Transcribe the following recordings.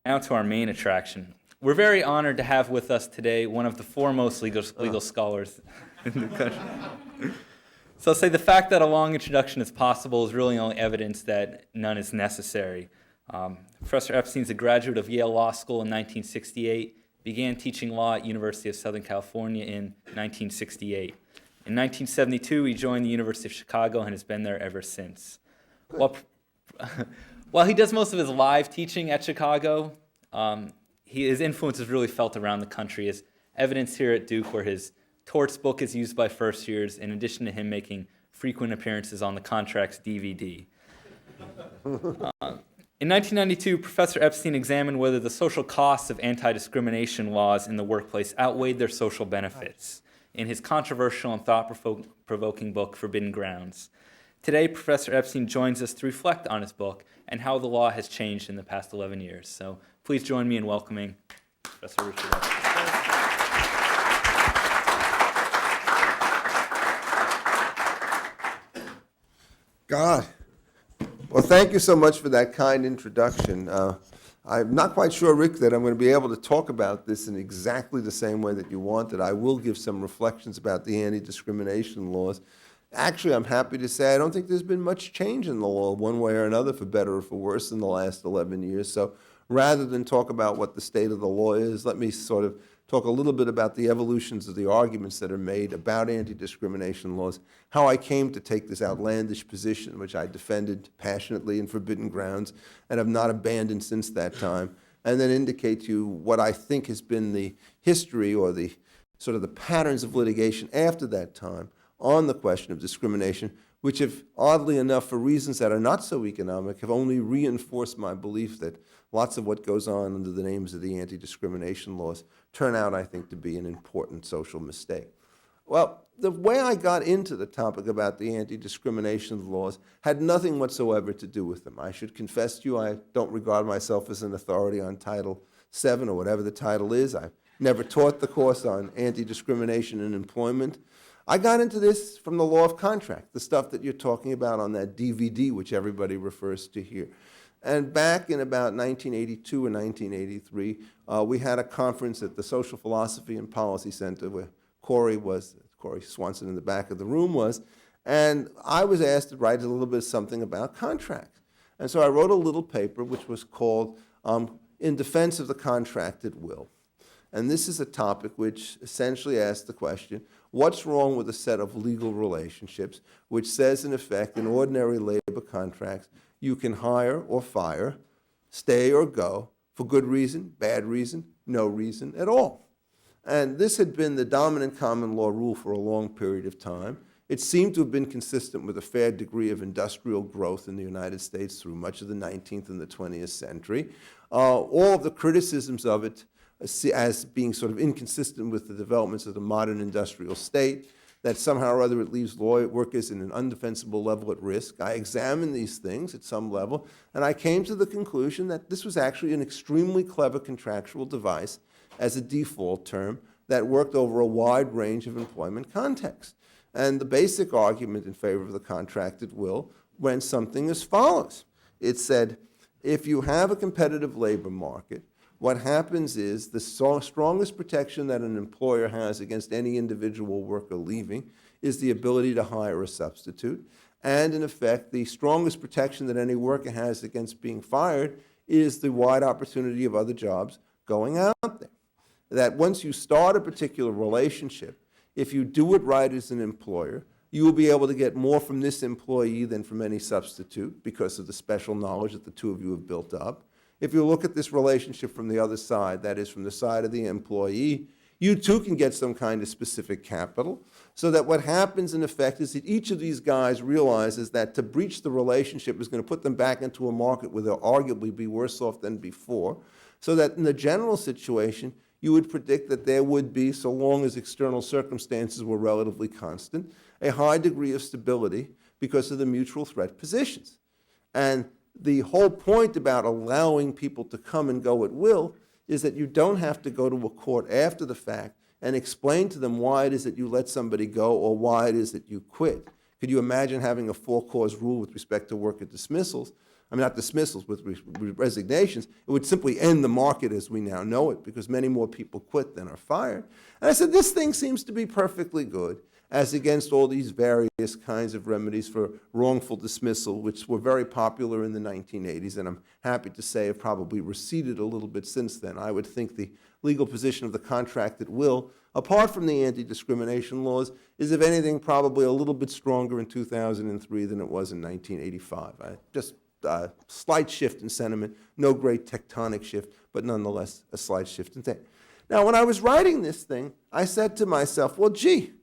Now to our main attraction. We're very honored to have with us today one of the foremost legal scholars in the country. So I'll say the fact that a long introduction is possible is really only evidence that none is necessary. Professor Epstein is a graduate of Yale Law School in 1968, began teaching law at University of Southern California in 1968. In 1972, he joined the University of Chicago and has been there ever since. While he does most of his live teaching at Chicago, his influence is really felt around the country, as evidenced here at Duke, where his torts book is used by first years, in addition to him making frequent appearances on the Contracts DVD. In 1992, Professor Epstein examined whether the social costs of anti-discrimination laws in the workplace outweighed their social benefits in his controversial and thought-provoking book, Forbidden Grounds. Today, Professor Epstein joins us to reflect on his book and how the law has changed in the past 11 years. So please join me in welcoming Professor Richard Epstein. God. Well, thank you so much for that kind introduction. I'm not quite sure, Rick, that I'm going to be able to talk about this in exactly the same way that you wanted. I will give some reflections about the anti-discrimination laws. Actually, I'm happy to say I don't think there's been much change in the law one way or another, for better or for worse, in the last 11 years. So rather than talk about what the state of the law is, let me sort of talk a little bit about the evolutions of the arguments that are made about anti-discrimination laws, how I came to take this outlandish position, which I defended passionately in Forbidden Grounds and have not abandoned since that time, and then indicate to you what I think has been the history or the sort of the patterns of litigation after that time on the question of discrimination, which have, oddly enough, for reasons that are not so economic, have only reinforced my belief that lots of what goes on under the names of the anti-discrimination laws turn out, I think, to be an important social mistake. Well, the way I got into the topic about the anti-discrimination laws had nothing whatsoever to do with them. I should confess to you, I don't regard myself as an authority on Title VII or whatever the title is. I've never taught the course on anti-discrimination in employment. I got into this from the law of contract, the stuff that you're talking about on that DVD, which everybody refers to here. And back in about 1982 and 1983, we had a conference at the Social Philosophy and Policy Center where Corey Swanson in the back of the room was, and I was asked to write a little bit of something about contracts. And so I wrote a little paper which was called In Defense of the Contract at Will. And this is a topic which essentially asks the question, what's wrong with a set of legal relationships which says, in effect, in ordinary labor contracts, you can hire or fire, stay or go, for good reason, bad reason, no reason at all. And this had been the dominant common law rule for a long period of time. It seemed to have been consistent with a fair degree of industrial growth in the United States through much of the 19th and the 20th century. All of the criticisms of it as being sort of inconsistent with the developments of the modern industrial state, that somehow or other it leaves lawyer workers in an undefensible level at risk. I examined these things at some level, and I came to the conclusion that this was actually an extremely clever contractual device as a default term that worked over a wide range of employment contexts. And the basic argument in favor of the contract at will went something as follows. It said, if you have a competitive labor market, what happens is the strongest protection that an employer has against any individual worker leaving is the ability to hire a substitute. And in effect, the strongest protection that any worker has against being fired is the wide opportunity of other jobs going out there. That once you start a particular relationship, if you do it right as an employer, you will be able to get more from this employee than from any substitute because of the special knowledge that the two of you have built up. If you look at this relationship from the other side, that is from the side of the employee, you too can get some kind of specific capital, so that what happens in effect is that each of these guys realizes that to breach the relationship is going to put them back into a market where they'll arguably be worse off than before, so that in the general situation, you would predict that there would be, so long as external circumstances were relatively constant, a high degree of stability because of the mutual threat positions. And the whole point about allowing people to come and go at will is that you don't have to go to a court after the fact and explain to them why it is that you let somebody go or why it is that you quit. Could you imagine having a four-cause rule with respect to worker dismissals? I mean, not dismissals, with resignations, it would simply end the market as we now know it, because many more people quit than are fired. And I said, this thing seems to be perfectly good, as against all these various kinds of remedies for wrongful dismissal, which were very popular in the 1980s, and I'm happy to say have probably receded a little bit since then. I would think the legal position of the contract at will, apart from the anti-discrimination laws, is, if anything, probably a little bit stronger in 2003 than it was in 1985. Just a slight shift in sentiment, no great tectonic shift, but nonetheless a slight shift in thing. Now, when I was writing this thing, I said to myself, well, gee,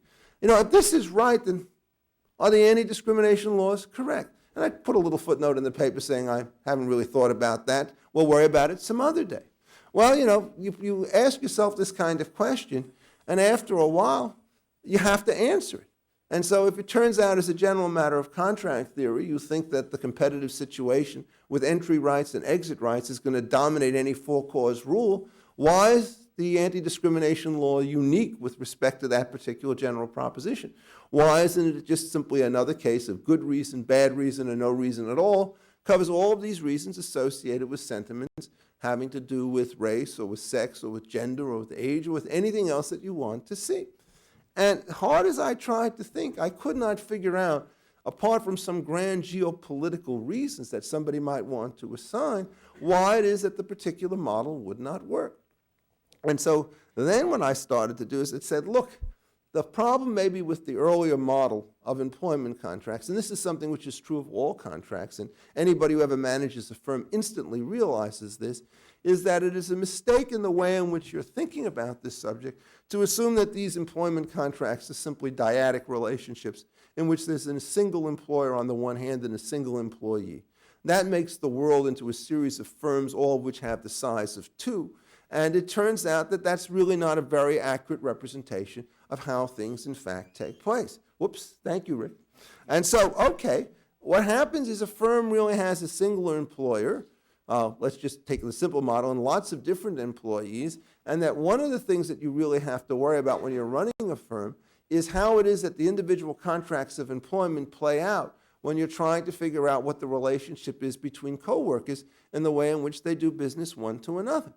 if this is right, then are the anti-discrimination laws correct? And I put a little footnote in the paper saying I haven't really thought about that. We'll worry about it some other day. Well, you ask yourself this kind of question, and after a while, you have to answer it. And so if it turns out, as a general matter of contract theory, you think that the competitive situation with entry rights and exit rights is going to dominate any for-cause rule, why is the anti-discrimination law unique with respect to that particular general proposition? Why isn't it just simply another case of good reason, bad reason, or no reason at all? Covers all of these reasons associated with sentiments having to do with race or with sex or with gender or with age or with anything else that you want to see. And hard as I tried to think, I could not figure out, apart from some grand geopolitical reasons that somebody might want to assign, why it is that the particular model would not work. And so then what I started to do is it said, look, the problem maybe with the earlier model of employment contracts, and this is something which is true of all contracts, and anybody who ever manages a firm instantly realizes this, is that it is a mistake in the way in which you're thinking about this subject to assume that these employment contracts are simply dyadic relationships in which there's a single employer on the one hand and a single employee. That makes the world into a series of firms, all of which have the size of two. And it turns out that that's really not a very accurate representation of how things in fact take place. Whoops, thank you, Rick. And so, okay, what happens is a firm really has a singular employer, let's just take the simple model, and lots of different employees, and that one of the things that you really have to worry about when you're running a firm is how it is that the individual contracts of employment play out when you're trying to figure out what the relationship is between coworkers and the way in which they do business one to another.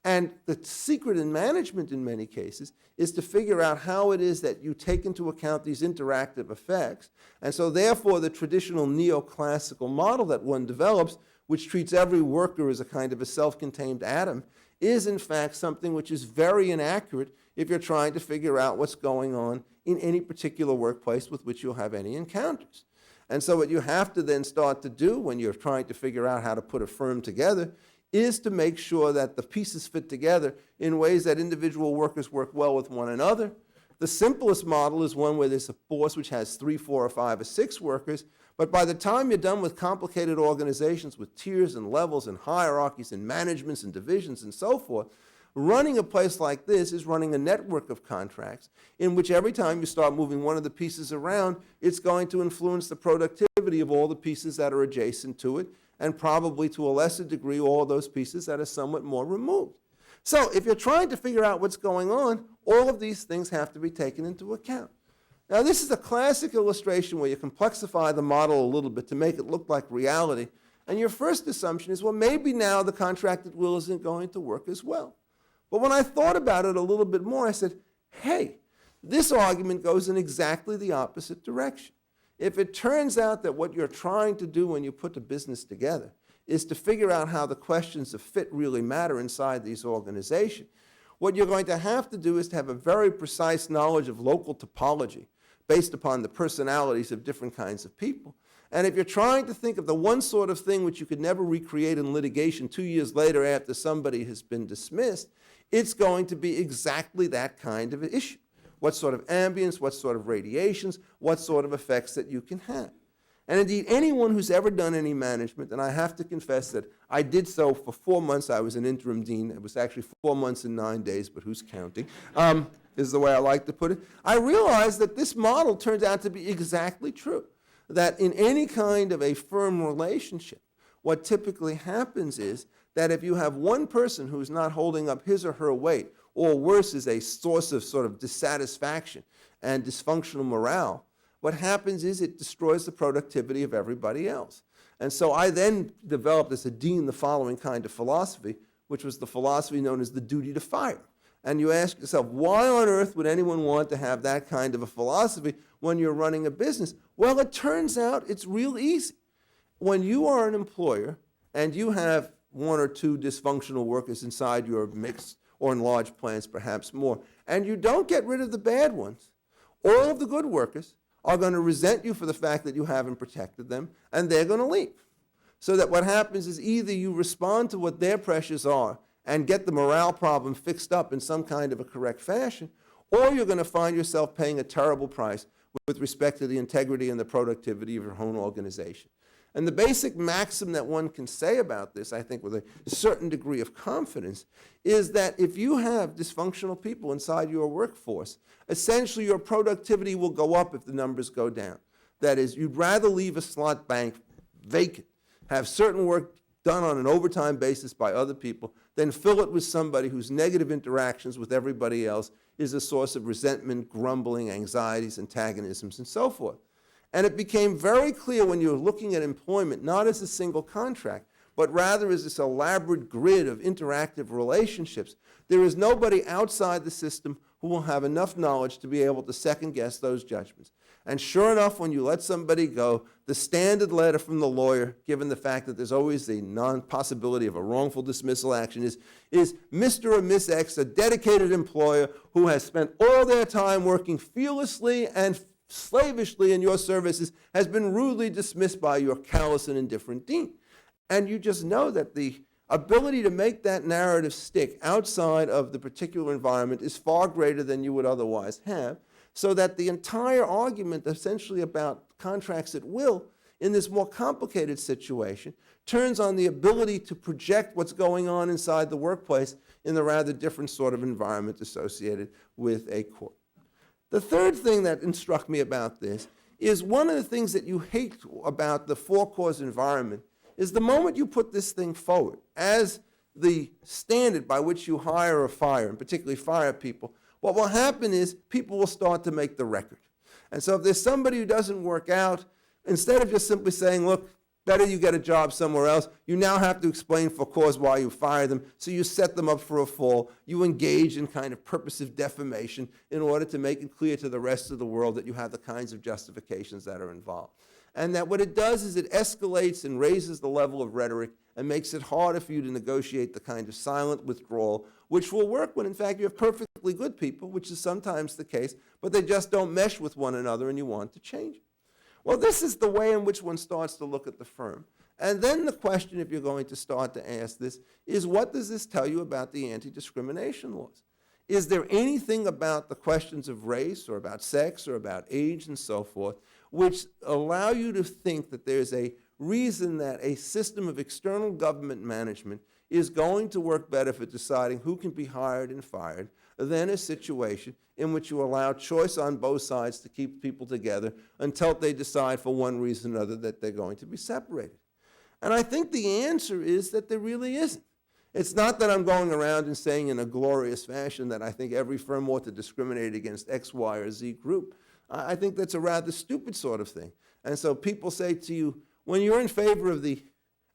And the secret in management in many cases is to figure out how it is that you take into account these interactive effects. And so therefore the traditional neoclassical model that one develops, which treats every worker as a kind of a self-contained atom, is in fact something which is very inaccurate if you're trying to figure out what's going on in any particular workplace with which you'll have any encounters. And so what you have to then start to do when you're trying to figure out how to put a firm together is to make sure that the pieces fit together in ways that individual workers work well with one another. The simplest model is one where there's a boss which has 3, 4, or 5, or 6 workers, but by the time you're done with complicated organizations with tiers and levels and hierarchies and managements and divisions and so forth, running a place like this is running a network of contracts in which every time you start moving one of the pieces around, it's going to influence the productivity of all the pieces that are adjacent to it, and probably to a lesser degree all those pieces that are somewhat more removed. So if you're trying to figure out what's going on, all of these things have to be taken into account. Now this is a classic illustration where you complexify the model a little bit to make it look like reality, and your first assumption is, well, maybe now the contract at will isn't going to work as well. But when I thought about it a little bit more, I said, hey, this argument goes in exactly the opposite direction. If it turns out that what you're trying to do when you put the business together is to figure out how the questions of fit really matter inside these organizations, what you're going to have to do is to have a very precise knowledge of local topology based upon the personalities of different kinds of people. And if you're trying to think of the one sort of thing which you could never recreate in litigation 2 years later after somebody has been dismissed, it's going to be exactly that kind of an issue. What sort of ambience, what sort of radiations, what sort of effects that you can have. And indeed, anyone who's ever done any management, and I have to confess that I did so for 4 months. I was an interim dean. It was actually 4 months and 9 days, but who's counting, is the way I like to put it. I realized that this model turns out to be exactly true, that in any kind of a firm relationship, what typically happens is that if you have one person who's not holding up his or her weight, or worse, is a source of sort of dissatisfaction and dysfunctional morale, what happens is it destroys the productivity of everybody else. And so I then developed as a dean the following kind of philosophy, which was the philosophy known as the duty to fire. And you ask yourself, why on earth would anyone want to have that kind of a philosophy when you're running a business? Well, it turns out it's real easy. When you are an employer and you have one or two dysfunctional workers inside your mix, or in large plants perhaps more, and you don't get rid of the bad ones, all of the good workers are going to resent you for the fact that you haven't protected them, and they're going to leave. So that what happens is either you respond to what their pressures are and get the morale problem fixed up in some kind of a correct fashion, or you're going to find yourself paying a terrible price with respect to the integrity and the productivity of your own organization. And the basic maxim that one can say about this, I think with a certain degree of confidence, is that if you have dysfunctional people inside your workforce, essentially your productivity will go up if the numbers go down. That is, you'd rather leave a slot bank vacant, have certain work done on an overtime basis by other people, than fill it with somebody whose negative interactions with everybody else is a source of resentment, grumbling, anxieties, antagonisms, and so forth. And it became very clear when you're looking at employment, not as a single contract, but rather as this elaborate grid of interactive relationships. There is nobody outside the system who will have enough knowledge to be able to second guess those judgments. And sure enough, when you let somebody go, the standard letter from the lawyer, given the fact that there's always the non-possibility of a wrongful dismissal action, is Mr. or Miss X, a dedicated employer who has spent all their time working fearlessly and slavishly in your services, has been rudely dismissed by your callous and indifferent dean. And you just know that the ability to make that narrative stick outside of the particular environment is far greater than you would otherwise have, so that the entire argument essentially about contracts at will in this more complicated situation turns on the ability to project what's going on inside the workplace in the rather different sort of environment associated with a court. The third thing that struck me about this is one of the things that you hate about the for-cause environment is the moment you put this thing forward as the standard by which you hire or fire, and particularly fire people, what will happen is people will start to make the record. And so if there's somebody who doesn't work out, instead of just simply saying, look, better you get a job somewhere else, you now have to explain for cause why you fire them, so you set them up for a fall. You engage in kind of purposive defamation in order to make it clear to the rest of the world that you have the kinds of justifications that are involved. And that what it does is it escalates and raises the level of rhetoric and makes it harder for you to negotiate the kind of silent withdrawal which will work when in fact you have perfectly good people, which is sometimes the case, but they just don't mesh with one another and you want to change it. Well, this is the way in which one starts to look at the firm. And then the question, if you're going to start to ask this, is what does this tell you about the anti-discrimination laws? Is there anything about the questions of race or about sex or about age and so forth which allow you to think that there's a reason that a system of external government management is going to work better for deciding who can be hired and fired than a situation in which you allow choice on both sides to keep people together until they decide for one reason or another that they're going to be separated? And I think the answer is that there really isn't. It's not that I'm going around and saying in a glorious fashion that I think every firm ought to discriminate against X, Y, or Z group. I think that's a rather stupid sort of thing. And so people say to you, when you're in favor of the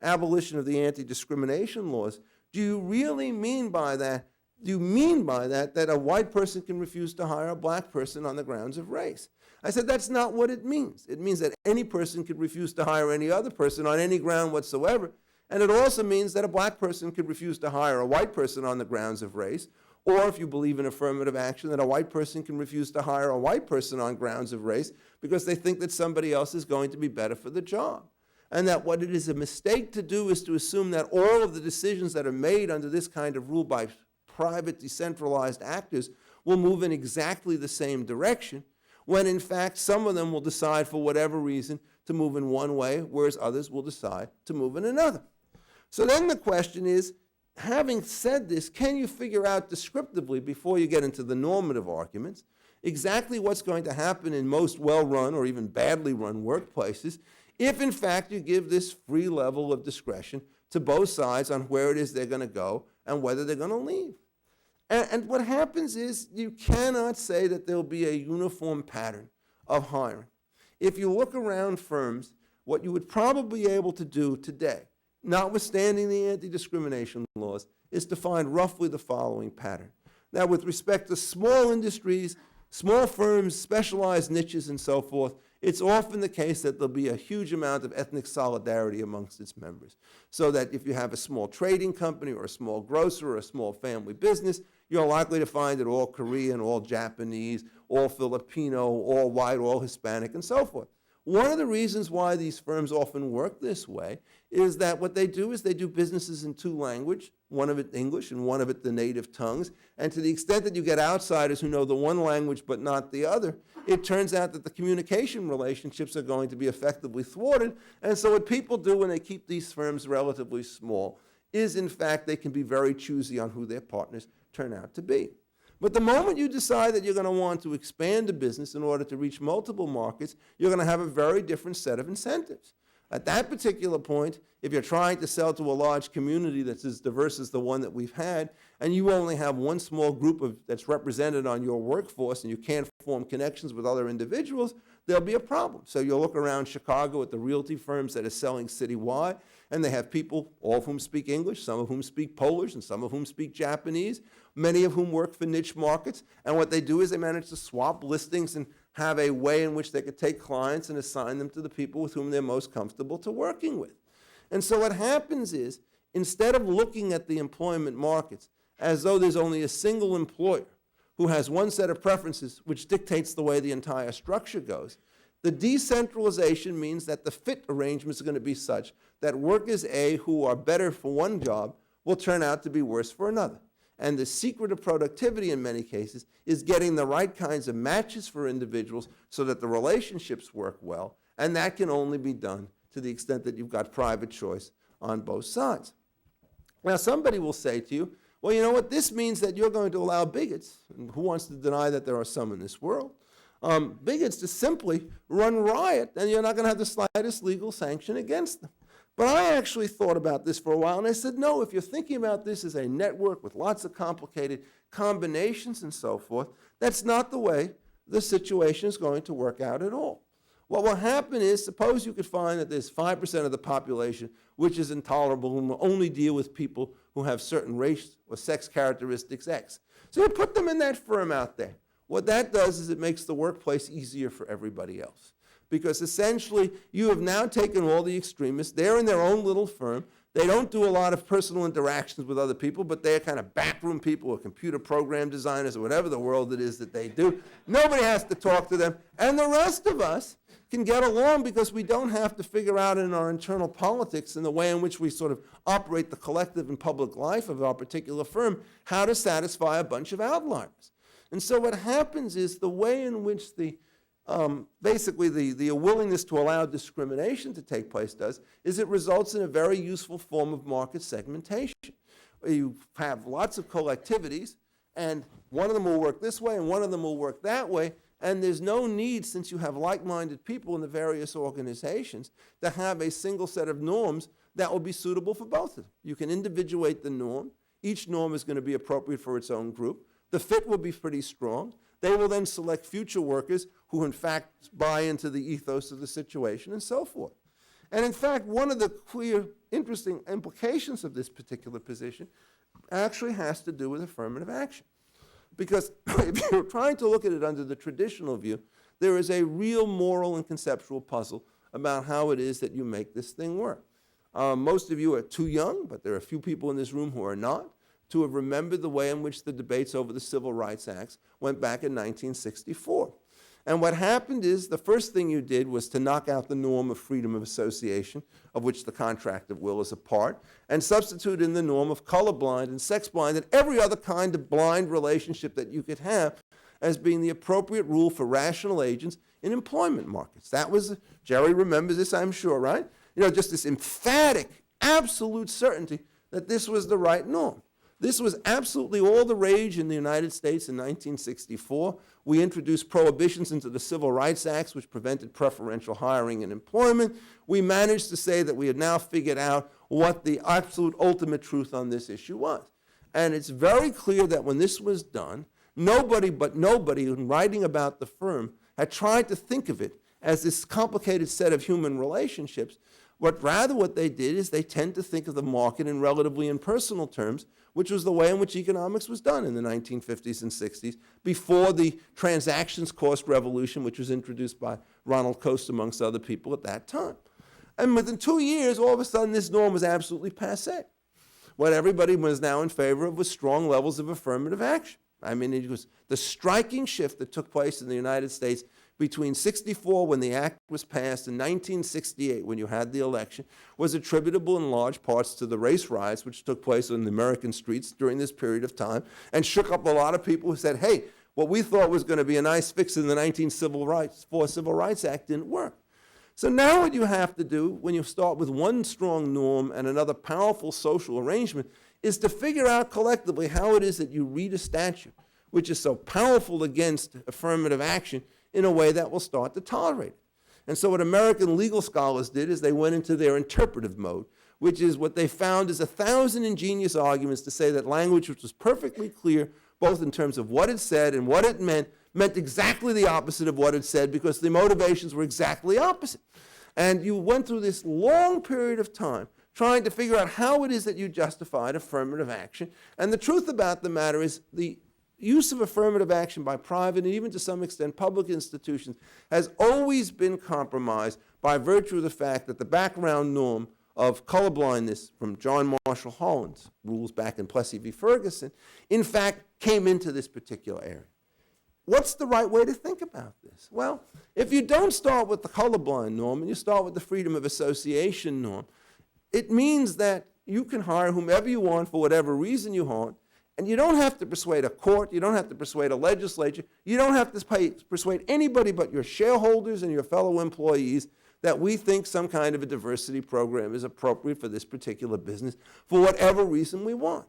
abolition of the anti-discrimination laws, do you really mean by that, that a white person can refuse to hire a black person on the grounds of race? I said, that's not what it means. It means that any person could refuse to hire any other person on any ground whatsoever. And it also means that a black person could refuse to hire a white person on the grounds of race, or if you believe in affirmative action, that a white person can refuse to hire a white person on grounds of race because they think that somebody else is going to be better for the job. And that what it is a mistake to do is to assume that all of the decisions that are made under this kind of rule by private, decentralized actors will move in exactly the same direction, when in fact some of them will decide for whatever reason to move in one way, whereas others will decide to move in another. So then the question is, having said this, can you figure out descriptively, before you get into the normative arguments, exactly what's going to happen in most well-run or even badly run workplaces if in fact you give this free level of discretion to both sides on where it is they're going to go and whether they're going to leave? And what happens is you cannot say that there'll be a uniform pattern of hiring. If you look around firms, what you would probably be able to do today, notwithstanding the anti-discrimination laws, is to find roughly the following pattern. Now, with respect to small industries, small firms, specialized niches, and so forth, it's often the case that there'll be a huge amount of ethnic solidarity amongst its members. So that if you have a small trading company or a small grocer or a small family business, you're likely to find it all Korean, all Japanese, all Filipino, all white, all Hispanic, and so forth. One of the reasons why these firms often work this way is that what they do is they do businesses in two languages, one of it English and one of it the native tongues. And to the extent that you get outsiders who know the one language but not the other, it turns out that the communication relationships are going to be effectively thwarted. And so what people do when they keep these firms relatively small is, in fact, they can be very choosy on who their partners turn out to be. But the moment you decide that you're going to want to expand a business in order to reach multiple markets, you're going to have a very different set of incentives. At that particular point, if you're trying to sell to a large community that's as diverse as the one that we've had, and you only have one small group that's represented on your workforce and you can't form connections with other individuals, there'll be a problem. So you'll look around Chicago at the realty firms that are selling citywide, and they have people, all of whom speak English, some of whom speak Polish, and some of whom speak Japanese, many of whom work for niche markets. And what they do is they manage to swap listings and have a way in which they could take clients and assign them to the people with whom they're most comfortable to working with. And so what happens is, instead of looking at the employment markets as though there's only a single employer who has one set of preferences which dictates the way the entire structure goes, the decentralization means that the fit arrangements are going to be such that workers A who are better for one job will turn out to be worse for another. And the secret of productivity in many cases is getting the right kinds of matches for individuals so that the relationships work well, and that can only be done to the extent that you've got private choice on both sides. Now, somebody will say to you, well, you know what, this means that you're going to allow bigots, and who wants to deny that there are some in this world, bigots to simply run riot, and you're not going to have the slightest legal sanction against them. But I actually thought about this for a while, and I said, no, if you're thinking about this as a network with lots of complicated combinations and so forth, that's not the way the situation is going to work out at all. What will happen is, suppose you could find that there's 5% of the population which is intolerable and will only deal with people who have certain race or sex characteristics X. So you put them in that firm out there. What that does is it makes the workplace easier for everybody else. Because essentially, you have now taken all the extremists. They're in their own little firm. They don't do a lot of personal interactions with other people, but they're kind of backroom people or computer program designers or whatever the world it is that they do. Nobody has to talk to them. And the rest of us can get along because we don't have to figure out in our internal politics and the way in which we sort of operate the collective and public life of our particular firm how to satisfy a bunch of outliers. And so what happens is the way in which basically the willingness to allow discrimination to take place is it results in a very useful form of market segmentation. You have lots of collectivities, and one of them will work this way and one of them will work that way, and there's no need, since you have like-minded people in the various organizations, to have a single set of norms that will be suitable for both of them. You can individuate the norm. Each norm is going to be appropriate for its own group. The fit will be pretty strong. They will then select future workers who, in fact, buy into the ethos of the situation and so forth. And in fact, one of the clear, interesting implications of this particular position actually has to do with affirmative action. Because if you're trying to look at it under the traditional view, there is a real moral and conceptual puzzle about how it is that you make this thing work. Most of you are too young, but there are a few people in this room who are not, to have remembered the way in which the debates over the Civil Rights Acts went back in 1964. And what happened is the first thing you did was to knock out the norm of freedom of association, of which the contract of will is a part, and substitute in the norm of colorblind and sex-blind and every other kind of blind relationship that you could have as being the appropriate rule for rational agents in employment markets. That was, Jerry remembers this, I'm sure, right? You know, just this emphatic, absolute certainty that this was the right norm. This was absolutely all the rage in the United States in 1964. We introduced prohibitions into the Civil Rights Acts, which prevented preferential hiring and employment. We managed to say that we had now figured out what the absolute ultimate truth on this issue was. And it's very clear that when this was done, nobody in writing about the firm had tried to think of it as this complicated set of human relationships, but rather what they did is they tend to think of the market in relatively impersonal terms, which was the way in which economics was done in the 1950s and 60s, before the transactions cost revolution, which was introduced by Ronald Coase, amongst other people at that time. And within 2 years, all of a sudden, this norm was absolutely passé. What everybody was now in favor of was strong levels of affirmative action. I mean, it was the striking shift that took place in the United States between 64, when the act was passed, and 1968, when you had the election, was attributable in large parts to the race riots which took place on the American streets during this period of time, and shook up a lot of people who said, hey, what we thought was going to be a nice fix in the 1904 Civil Rights Act didn't work. So now what you have to do, when you start with one strong norm and another powerful social arrangement, is to figure out collectively how it is that you read a statute which is so powerful against affirmative action in a way that will start to tolerate it. And so what American legal scholars did is they went into their interpretive mode, which is what they found is 1,000 ingenious arguments to say that language which was perfectly clear, both in terms of what it said and what it meant exactly the opposite of what it said, because the motivations were exactly opposite. And you went through this long period of time trying to figure out how it is that you justified affirmative action. And the truth about the matter is the use of affirmative action by private and even to some extent public institutions has always been compromised by virtue of the fact that the background norm of colorblindness from John Marshall Holland's rules back in Plessy v. Ferguson, in fact, came into this particular area. What's the right way to think about this? Well, if you don't start with the colorblind norm and you start with the freedom of association norm, it means that you can hire whomever you want for whatever reason you want, and you don't have to persuade a court, you don't have to persuade a legislature, you don't have to persuade anybody but your shareholders and your fellow employees that we think some kind of a diversity program is appropriate for this particular business for whatever reason we want.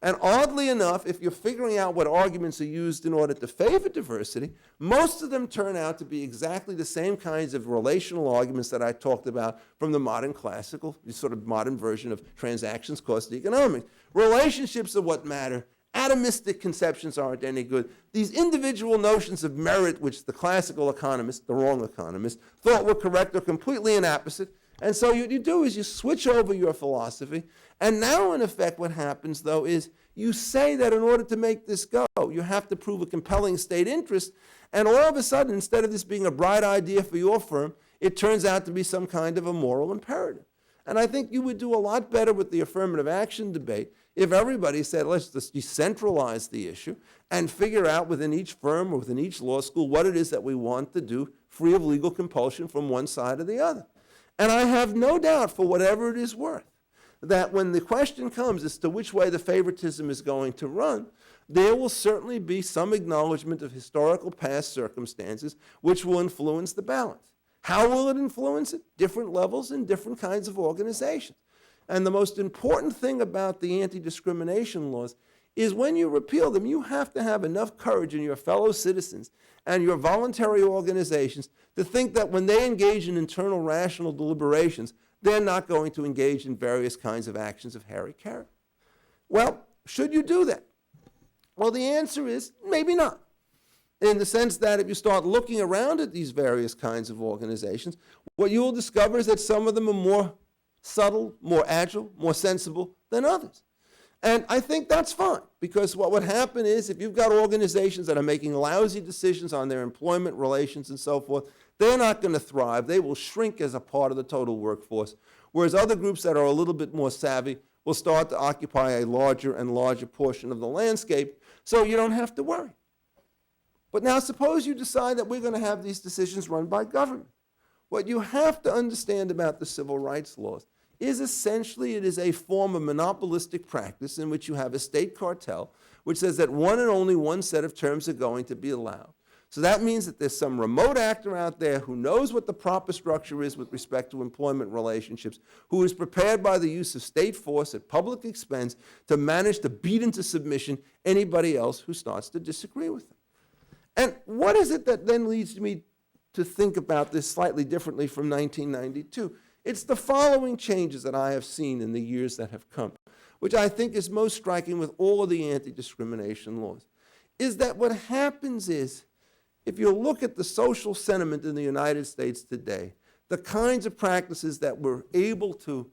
And oddly enough, if you're figuring out what arguments are used in order to favor diversity, most of them turn out to be exactly the same kinds of relational arguments that I talked about from the modern classical, sort of modern version of transactions cost economics. Relationships are what matter. Atomistic conceptions aren't any good. These individual notions of merit, which the classical economists, the wrong economists, thought were correct, are completely inapposite. And so what you do is you switch over your philosophy, and now in effect what happens though is you say that in order to make this go, you have to prove a compelling state interest, and all of a sudden, instead of this being a bright idea for your firm, it turns out to be some kind of a moral imperative. And I think you would do a lot better with the affirmative action debate if everybody said, let's just decentralize the issue and figure out within each firm or within each law school what it is that we want to do, free of legal compulsion from one side or the other. And I have no doubt, for whatever it is worth, that when the question comes as to which way the favoritism is going to run, there will certainly be some acknowledgement of historical past circumstances which will influence the balance. How will it influence it? Different levels and different kinds of organizations. And the most important thing about the anti-discrimination laws is when you repeal them, you have to have enough courage in your fellow citizens and your voluntary organizations to think that when they engage in internal rational deliberations, they're not going to engage in various kinds of actions of hairy character. Well, should you do that? Well, the answer is maybe not. In the sense that if you start looking around at these various kinds of organizations, what you will discover is that some of them are more subtle, more agile, more sensible than others. And I think that's fine, because what would happen is if you've got organizations that are making lousy decisions on their employment relations and so forth, they're not going to thrive. They will shrink as a part of the total workforce, whereas other groups that are a little bit more savvy will start to occupy a larger and larger portion of the landscape, so you don't have to worry. But now suppose you decide that we're going to have these decisions run by government. What you have to understand about the civil rights laws is essentially it is a form of monopolistic practice in which you have a state cartel which says that one and only one set of terms are going to be allowed. So that means that there's some remote actor out there who knows what the proper structure is with respect to employment relationships, who is prepared by the use of state force at public expense to manage to beat into submission anybody else who starts to disagree with them. And what is it that then leads me to think about this slightly differently from 1992? It's the following changes that I have seen in the years that have come, which I think is most striking with all of the anti-discrimination laws, is that what happens is if you look at the social sentiment in the United States today, the kinds of practices that we're able to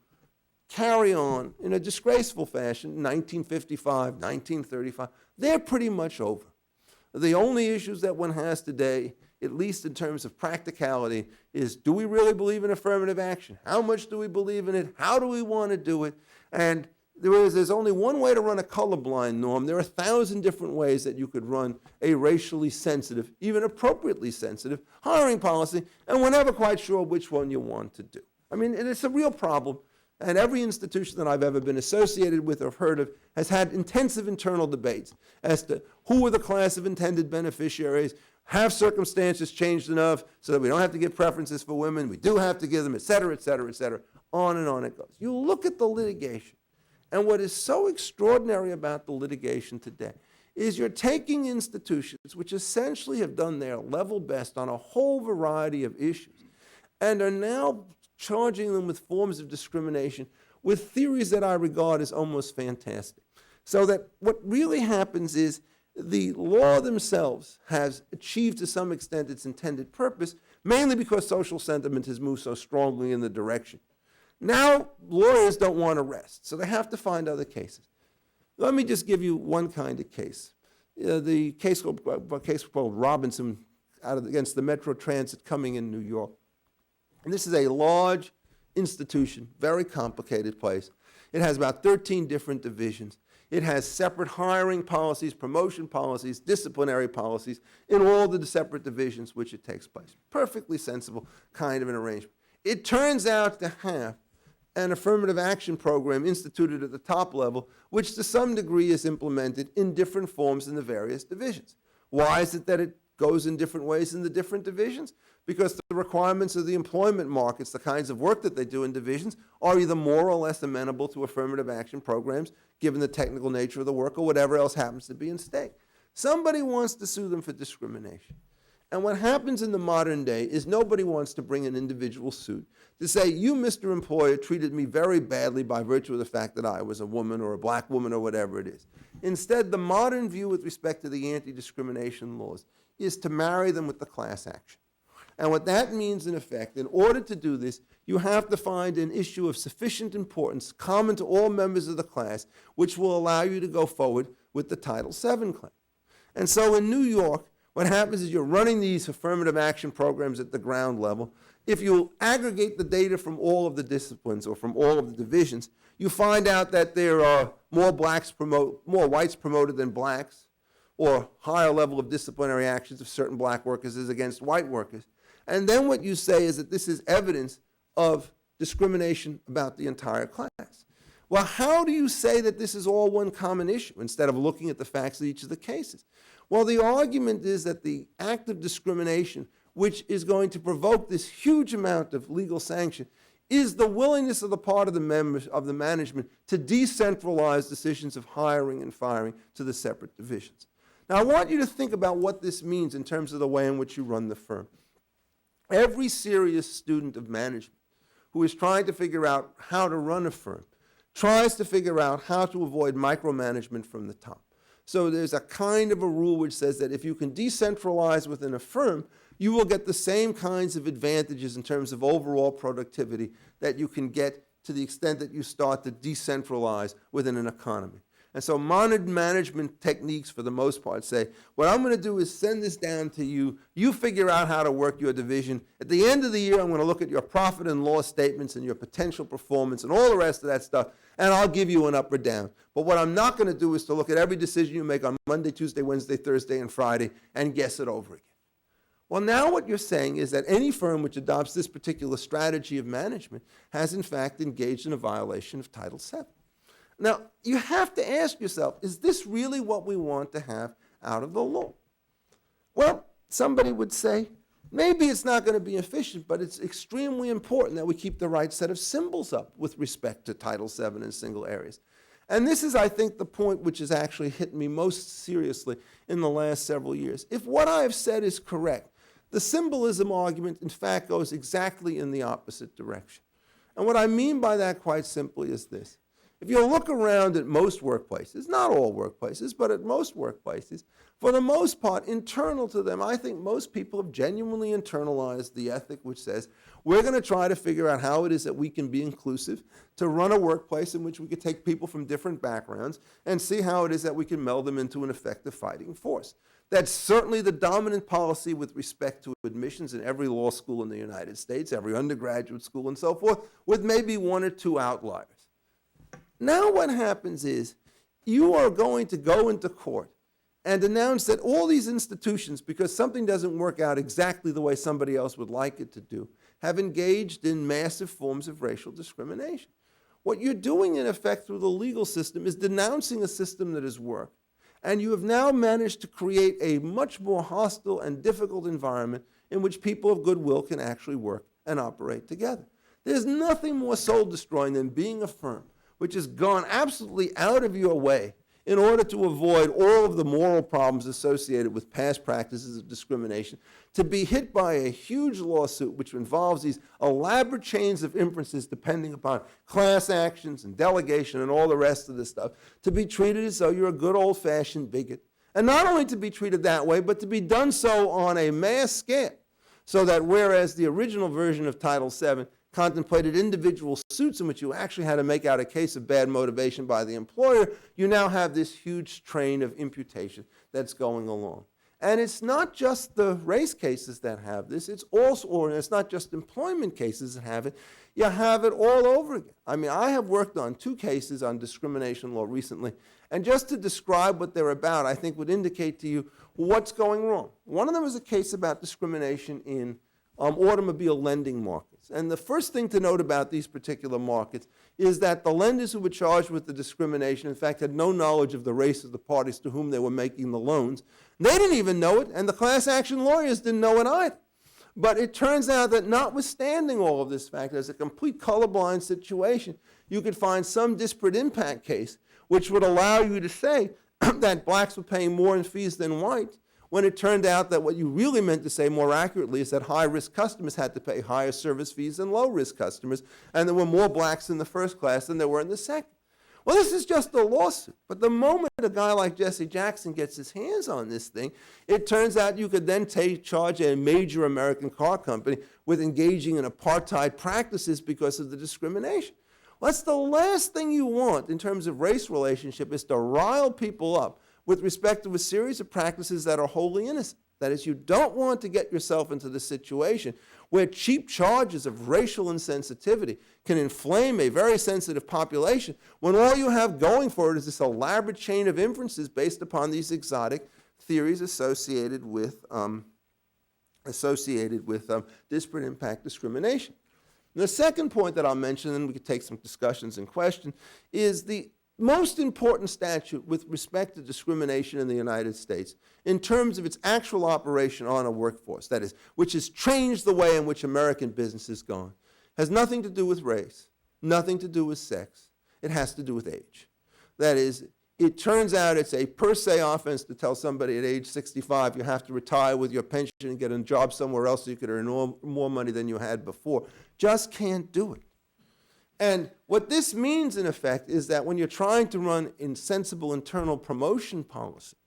carry on in a disgraceful fashion, 1955, 1935, they're pretty much over. The only issues that one has today, at least in terms of practicality, is do we really believe in affirmative action? How much do we believe in it? How do we want to do it? And there's only one way to run a colorblind norm. There are 1,000 different ways that you could run a racially sensitive, even appropriately sensitive, hiring policy, and we're never quite sure which one you want to do. I mean, it's a real problem. And every institution that I've ever been associated with or heard of has had intensive internal debates as to who are the class of intended beneficiaries, have circumstances changed enough so that we don't have to give preferences for women, we do have to give them, et cetera, et cetera, et cetera. On and on it goes. You look at the litigation, and what is so extraordinary about the litigation today is you're taking institutions which essentially have done their level best on a whole variety of issues and are now charging them with forms of discrimination with theories that I regard as almost fantastic. So that what really happens is the law themselves has achieved to some extent its intended purpose, mainly because social sentiment has moved so strongly in the direction. Now, lawyers don't want to rest, so they have to find other cases. Let me just give you one kind of case. The case called Robinson against the Metro Transit coming in New York. And this is a large institution, very complicated place. It has about 13 different divisions. It has separate hiring policies, promotion policies, disciplinary policies in all the separate divisions which it takes place. Perfectly sensible kind of an arrangement. It turns out to have an affirmative action program instituted at the top level, which to some degree is implemented in different forms in the various divisions. Why is it that it goes in different ways in the different divisions? Because the requirements of the employment markets, the kinds of work that they do in divisions, are either more or less amenable to affirmative action programs, given the technical nature of the work or whatever else happens to be in stake. Somebody wants to sue them for discrimination. And what happens in the modern day is nobody wants to bring an individual suit to say, you, Mr. Employer, treated me very badly by virtue of the fact that I was a woman or a black woman or whatever it is. Instead, the modern view with respect to the anti-discrimination laws is to marry them with the class action. And what that means, in effect, in order to do this, you have to find an issue of sufficient importance, common to all members of the class, which will allow you to go forward with the Title VII claim. And so in New York, what happens is you're running these affirmative action programs at the ground level. If you aggregate the data from all of the disciplines or from all of the divisions, you find out that there are more whites promoted than blacks, or higher level of disciplinary actions of certain black workers is against white workers. And then what you say is that this is evidence of discrimination about the entire class. Well, how do you say that this is all one common issue instead of looking at the facts of each of the cases? Well, the argument is that the act of discrimination, which is going to provoke this huge amount of legal sanction, is the willingness of the part of the members of the management to decentralize decisions of hiring and firing to the separate divisions. Now, I want you to think about what this means in terms of the way in which you run the firm. Every serious student of management who is trying to figure out how to run a firm tries to figure out how to avoid micromanagement from the top. So there's a kind of a rule which says that if you can decentralize within a firm, you will get the same kinds of advantages in terms of overall productivity that you can get to the extent that you start to decentralize within an economy. And so modern management techniques, for the most part, say, what I'm going to do is send this down to you. You figure out how to work your division. At the end of the year, I'm going to look at your profit and loss statements and your potential performance and all the rest of that stuff, and I'll give you an up or down. But what I'm not going to do is to look at every decision you make on Monday, Tuesday, Wednesday, Thursday, and Friday and guess it over again. Well, now what you're saying is that any firm which adopts this particular strategy of management has, in fact, engaged in a violation of Title VII. Now, you have to ask yourself, is this really what we want to have out of the law? Well, somebody would say, maybe it's not going to be efficient, but it's extremely important that we keep the right set of symbols up with respect to Title VII in single areas. And this is, I think, the point which has actually hit me most seriously in the last several years. If what I have said is correct, the symbolism argument, in fact, goes exactly in the opposite direction. And what I mean by that, quite simply, is this. If you look around at most workplaces, not all workplaces, but at most workplaces, for the most part, internal to them, I think most people have genuinely internalized the ethic which says, we're going to try to figure out how it is that we can be inclusive, to run a workplace in which we could take people from different backgrounds and see how it is that we can meld them into an effective fighting force. That's certainly the dominant policy with respect to admissions in every law school in the United States, every undergraduate school and so forth, with maybe one or two outliers. Now what happens is you are going to go into court and announce that all these institutions, because something doesn't work out exactly the way somebody else would like it to do, have engaged in massive forms of racial discrimination. What you're doing, in effect, through the legal system is denouncing a system that has worked. And you have now managed to create a much more hostile and difficult environment in which people of goodwill can actually work and operate together. There's nothing more soul-destroying than being a firm which has gone absolutely out of your way in order to avoid all of the moral problems associated with past practices of discrimination, to be hit by a huge lawsuit which involves these elaborate chains of inferences depending upon class actions and delegation and all the rest of this stuff, to be treated as though you're a good old-fashioned bigot. And not only to be treated that way, but to be done so on a mass scale, so that whereas the original version of Title VII contemplated individual suits in which you actually had to make out a case of bad motivation by the employer, you now have this huge train of imputation that's going along. And it's not just the race cases that have this, it's also, or it's not just employment cases that have it, you have it all over again. I mean, I have worked on 2 cases on discrimination law recently, and just to describe what they're about, I think would indicate to you what's going wrong. One of them is a case about discrimination in automobile lending markets. And the first thing to note about these particular markets is that the lenders who were charged with the discrimination, in fact, had no knowledge of the race of the parties to whom they were making the loans. They didn't even know it, and the class action lawyers didn't know it either. But it turns out that notwithstanding all of this fact, as a complete colorblind situation, you could find some disparate impact case which would allow you to say that blacks were paying more in fees than whites, when it turned out that what you really meant to say more accurately is that high-risk customers had to pay higher service fees than low-risk customers, and there were more blacks in the first class than there were in the second. Well, this is just a lawsuit, but the moment a guy like Jesse Jackson gets his hands on this thing, it turns out you could then charge a major American car company with engaging in apartheid practices because of the discrimination. Well, that's the last thing you want in terms of race relationship, is to rile people up with respect to a series of practices that are wholly innocent. That is, you don't want to get yourself into the situation where cheap charges of racial insensitivity can inflame a very sensitive population when all you have going for it is this elaborate chain of inferences based upon these exotic theories associated with disparate impact discrimination. And the second point that I'll mention, and we could take some discussions and questions, is the most important statute with respect to discrimination in the United States in terms of its actual operation on a workforce, that is, which has changed the way in which American business has gone, has nothing to do with race, nothing to do with sex. It has to do with age. That is, it turns out it's a per se offense to tell somebody at age 65 you have to retire with your pension and get a job somewhere else so you could earn more money than you had before. Just can't do it. And what this means, in effect, is that when you're trying to run a sensible internal promotion policy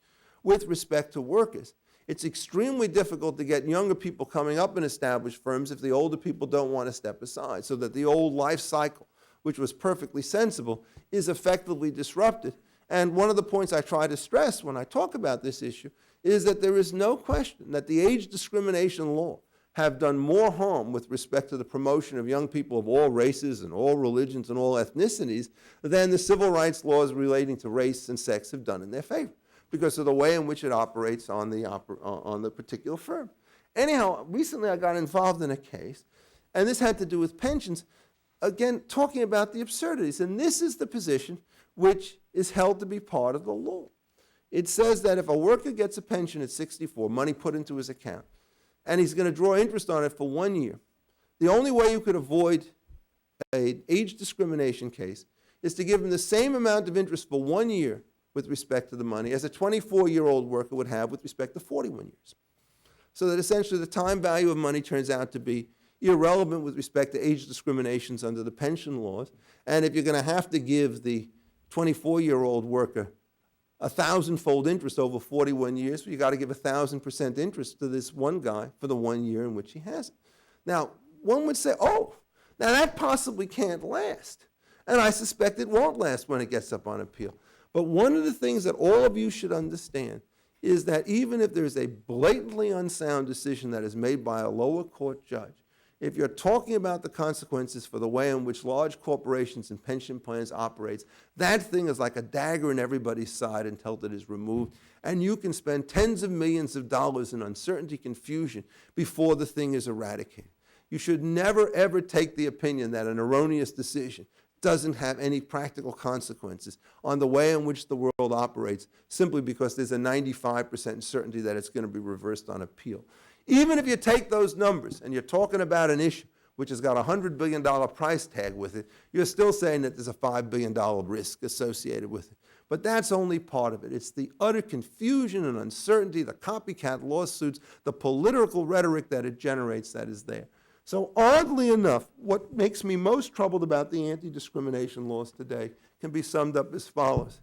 with respect to workers, it's extremely difficult to get younger people coming up in established firms if the older people don't want to step aside, so that the old life cycle, which was perfectly sensible, is effectively disrupted. And one of the points I try to stress when I talk about this issue is that there is no question that the age discrimination law have done more harm with respect to the promotion of young people of all races and all religions and all ethnicities than the civil rights laws relating to race and sex have done in their favor, because of the way in which it operates on the particular firm. Anyhow, recently I got involved in a case, and this had to do with pensions, again, talking about the absurdities. And this is the position which is held to be part of the law. It says that if a worker gets a pension at 64, money put into his account, and he's going to draw interest on it for 1 year, the only way you could avoid an age discrimination case is to give him the same amount of interest for 1 year with respect to the money as a 24-year-old worker would have with respect to 41 years. So that essentially the time value of money turns out to be irrelevant with respect to age discriminations under the pension laws. And if you're going to have to give the 24-year-old worker 1,000-fold interest over 41 years, well, you got to give 1,000% interest to this one guy for the 1 year in which he has it. Now, one would say, oh, now that possibly can't last. And I suspect it won't last when it gets up on appeal. But one of the things that all of you should understand is that even if there's a blatantly unsound decision that is made by a lower court judge, if you're talking about the consequences for the way in which large corporations and pension plans operates, that thing is like a dagger in everybody's side until it is removed. And you can spend tens of millions of dollars in uncertainty, confusion, before the thing is eradicated. You should never, ever take the opinion that an erroneous decision doesn't have any practical consequences on the way in which the world operates simply because there's a 95% certainty that it's going to be reversed on appeal. Even if you take those numbers and you're talking about an issue which has got a $100 billion price tag with it, you're still saying that there's a $5 billion risk associated with it. But that's only part of it. It's the utter confusion and uncertainty, the copycat lawsuits, the political rhetoric that it generates that is there. So oddly enough, what makes me most troubled about the anti-discrimination laws today can be summed up as follows.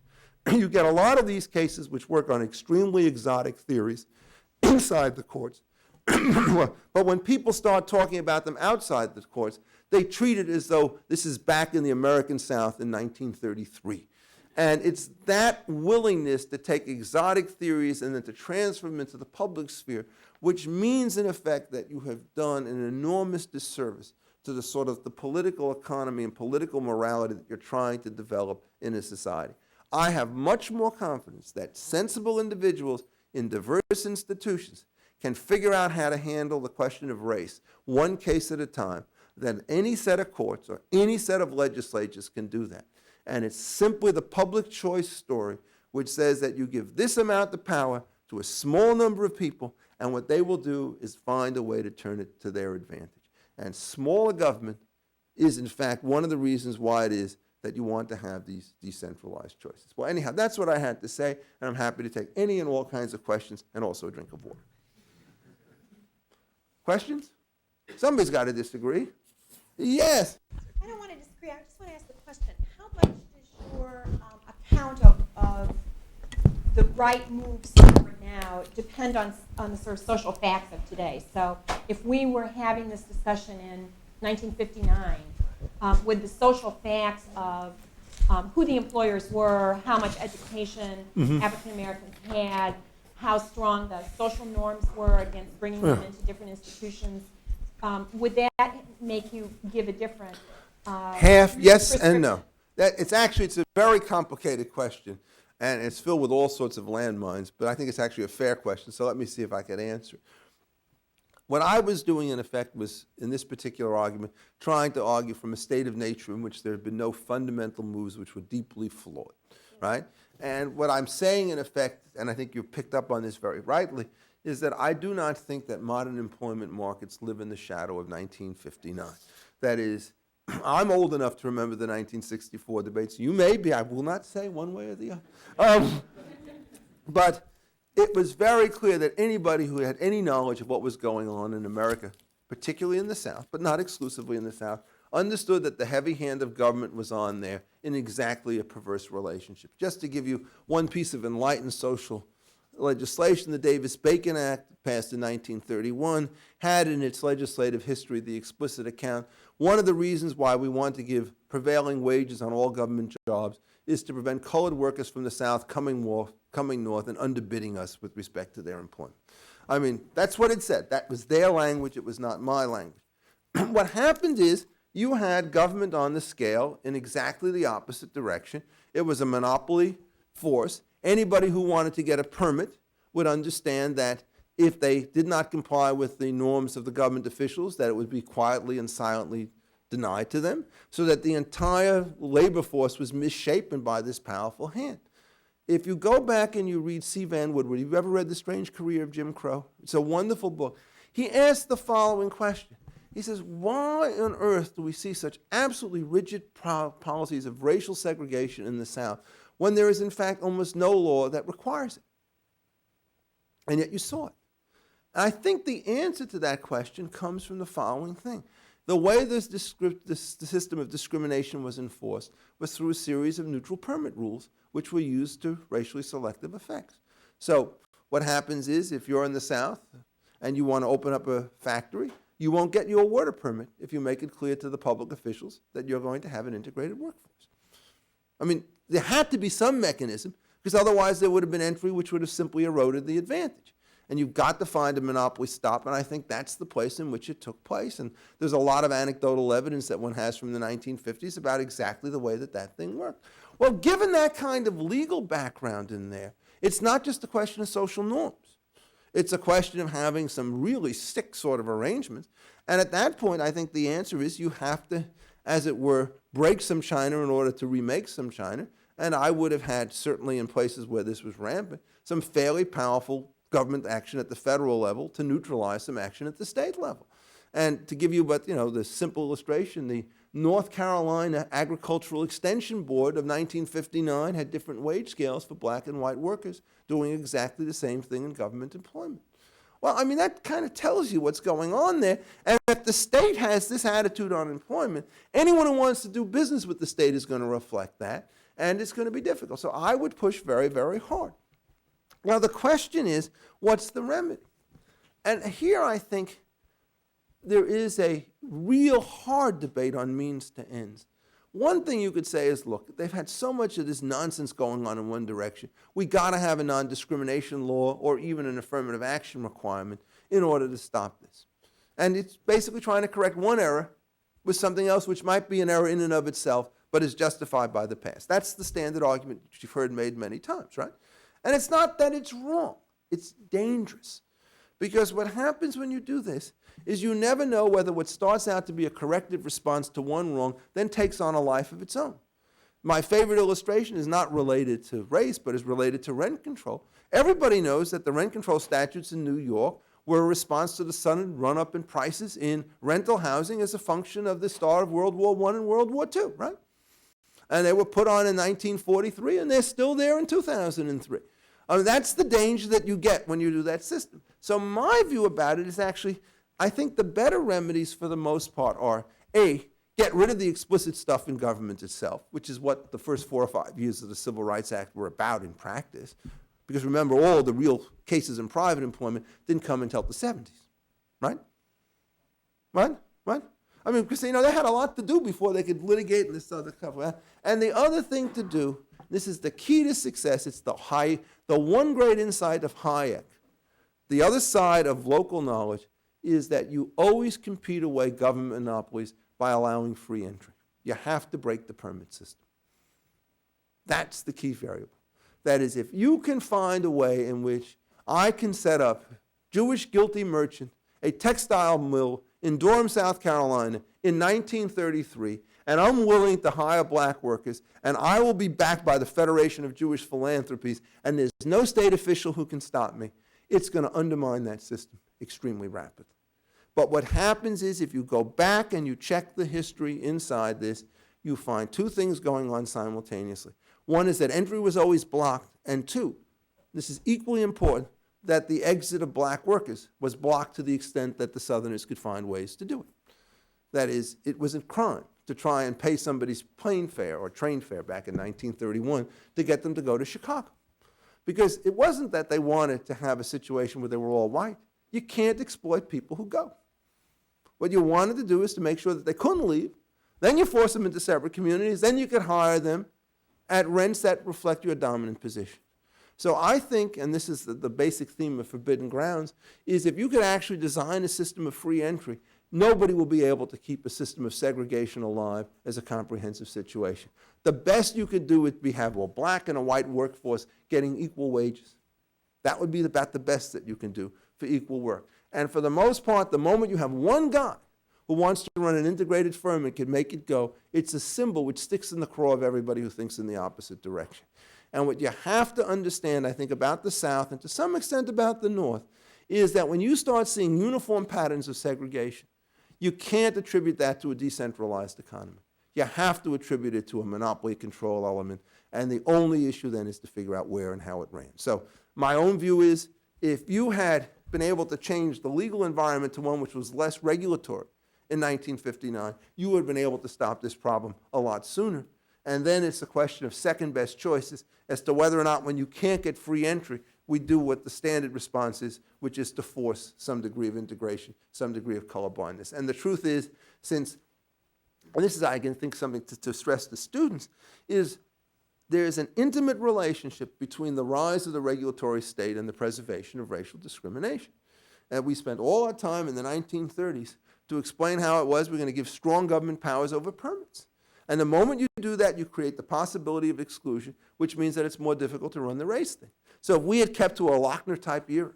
You get a lot of these cases which work on extremely exotic theories inside the courts. But when people start talking about them outside the courts, they treat it as though this is back in the American South in 1933. And it's that willingness to take exotic theories and then to transfer them into the public sphere, which means in effect that you have done an enormous disservice to the sort of the political economy and political morality that you're trying to develop in a society. I have much more confidence that sensible individuals in diverse institutions can figure out how to handle the question of race one case at a time than any set of courts or any set of legislatures can do that. And it's simply the public choice story which says that you give this amount of power to a small number of people, and what they will do is find a way to turn it to their advantage. And smaller government is, in fact, one of the reasons why it is that you want to have these decentralized choices. Well, anyhow, that's what I had to say, and I'm happy to take any and all kinds of questions and also a drink of water. Questions? Somebody's got to disagree. Yes? I don't want to disagree. I just want to ask the question. How much does your account of the right moves for now depend on the sort of social facts of today? So if we were having this discussion in 1959, would the social facts of who the employers were, how much education African Americans had, how strong the social norms were against bringing them into different institutions, would that make you give a different half yes and no? It's a very complicated question, and it's filled with all sorts of landmines, but I think it's actually a fair question, so let me see if I can answer it. What I was doing, in effect, was, in this particular argument, trying to argue from a state of nature in which there had been no fundamental moves which were deeply flawed, right? And what I'm saying, in effect, and I think you picked up on this very rightly, is that I do not think that modern employment markets live in the shadow of 1959. That is, I'm old enough to remember the 1964 debates. You may be, I will not say one way or the other. But it was very clear that anybody who had any knowledge of what was going on in America, particularly in the South, but not exclusively in the South, understood that the heavy hand of government was on there in exactly a perverse relationship. Just to give you one piece of enlightened social legislation, the Davis-Bacon Act, passed in 1931, had in its legislative history the explicit account. One of the reasons why we want to give prevailing wages on all government jobs is to prevent colored workers from the South coming north and underbidding us with respect to their employment. I mean, that's what it said. That was their language. It was not my language. What happened is you had government on the scale in exactly the opposite direction. It was a monopoly force. Anybody who wanted to get a permit would understand that if they did not comply with the norms of the government officials, that it would be quietly and silently denied to them, so that the entire labor force was misshapen by this powerful hand. If you go back and you read C. Van Woodward, have you ever read The Strange Career of Jim Crow? It's a wonderful book. He asked the following question. He says, why on earth do we see such absolutely rigid policies of racial segregation in the South when there is, in fact, almost no law that requires it? And yet you saw it. I think the answer to that question comes from the following thing. The way this system of discrimination was enforced was through a series of neutral permit rules, which were used to racially selective effects. So what happens is, if you're in the South and you want to open up a factory, you won't get your water permit if you make it clear to the public officials that you're going to have an integrated workforce. I mean, there had to be some mechanism, because otherwise there would have been entry which would have simply eroded the advantage. And you've got to find a monopoly stop, and I think that's the place in which it took place. And there's a lot of anecdotal evidence that one has from the 1950s about exactly the way that that thing worked. Well, given that kind of legal background in there, it's not just a question of social norms. It's a question of having some really sick sort of arrangements. And at that point, I think the answer is you have to, as it were, break some china in order to remake some china. And I would have had, certainly in places where this was rampant, some fairly powerful government action at the federal level to neutralize some action at the state level. And to give you the simple illustration, the North Carolina Agricultural Extension Board of 1959 had different wage scales for black and white workers doing exactly the same thing in government employment. Well, I mean, that kind of tells you what's going on there. And if the state has this attitude on employment, anyone who wants to do business with the state is going to reflect that, and it's going to be difficult. So I would push very, very hard. Now, the question is, what's the remedy? And here I think there is a real hard debate on means to ends. One thing you could say is, look, they've had so much of this nonsense going on in one direction. We got to have a non-discrimination law or even an affirmative action requirement in order to stop this. And it's basically trying to correct one error with something else which might be an error in and of itself, but is justified by the past. That's the standard argument which you've heard made many times, right? And it's not that it's wrong. It's dangerous. Because what happens when you do this is you never know whether what starts out to be a corrective response to one wrong then takes on a life of its own. My favorite illustration is not related to race, but is related to rent control. Everybody knows that the rent control statutes in New York were a response to the sudden run-up in prices in rental housing as a function of the start of World War I and World War II, right? And they were put on in 1943, and they're still there in 2003. That's the danger that you get when you do that system. So my view about it is actually, I think the better remedies for the most part are, A, get rid of the explicit stuff in government itself, which is what the first 4 or 5 years of the Civil Rights Act were about in practice. Because remember, all the real cases in private employment didn't come until the 70s, right? What? I mean, because they had a lot to do before they could litigate this other stuff. And the other thing to do, this is the key to success, it's the one great insight of Hayek. The other side of local knowledge is that you always compete away government monopolies by allowing free entry. You have to break the permit system. That's the key variable. That is, if you can find a way in which I can set up Jewish guilty merchant, a textile mill in Durham, South Carolina in 1933, and I'm willing to hire black workers, and I will be backed by the Federation of Jewish Philanthropies, and there's no state official who can stop me, it's going to undermine that system extremely rapidly. But what happens is, if you go back and you check the history inside this, you find two things going on simultaneously. One is that entry was always blocked, and two, this is equally important, that the exit of black workers was blocked to the extent that the Southerners could find ways to do it. That is, it was a crime to try and pay somebody's plane fare or train fare back in 1931 to get them to go to Chicago. Because it wasn't that they wanted to have a situation where they were all white. You can't exploit people who go. What you wanted to do is to make sure that they couldn't leave. Then you force them into separate communities. Then you could hire them at rents that reflect your dominant position. So I think, and this is the basic theme of Forbidden Grounds, is if you could actually design a system of free entry, nobody will be able to keep a system of segregation alive as a comprehensive situation. The best you could do would be have a black and a white workforce getting equal wages. That would be about the best that you can do for equal work. And for the most part, the moment you have one guy who wants to run an integrated firm and can make it go, it's a symbol which sticks in the craw of everybody who thinks in the opposite direction. And what you have to understand, I think, about the South, and to some extent about the North, is that when you start seeing uniform patterns of segregation, you can't attribute that to a decentralized economy. You have to attribute it to a monopoly control element, and the only issue then is to figure out where and how it ran. So my own view is, if you had been able to change the legal environment to one which was less regulatory in 1959, you would have been able to stop this problem a lot sooner. And then it's a question of second best choices as to whether or not, when you can't get free entry, we do what the standard response is, which is to force some degree of integration, some degree of colorblindness. And the truth is, since, and this is, I think, something to stress to students, is there is an intimate relationship between the rise of the regulatory state and the preservation of racial discrimination. And we spent all our time in the 1930s to explain how it was we're going to give strong government powers over permits. And the moment you do that, you create the possibility of exclusion, which means that it's more difficult to run the race thing. So if we had kept to a Lochner-type era,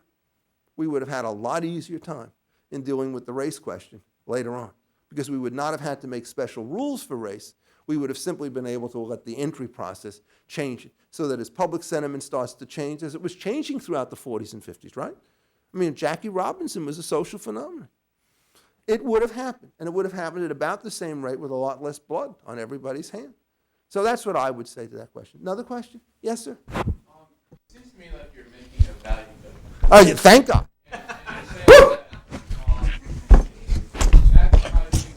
we would have had a lot easier time in dealing with the race question later on, because we would not have had to make special rules for race. We would have simply been able to let the entry process change it, so that as public sentiment starts to change, as it was changing throughout the 40s and 50s, right? I mean, Jackie Robinson was a social phenomenon. It would have happened, and it would have happened at about the same rate with a lot less blood on everybody's hand. So that's what I would say to that question. Another question? Yes, sir? It seems to me like you're making a value judgment. Oh, yeah, thank God. And you're saying that, advertising.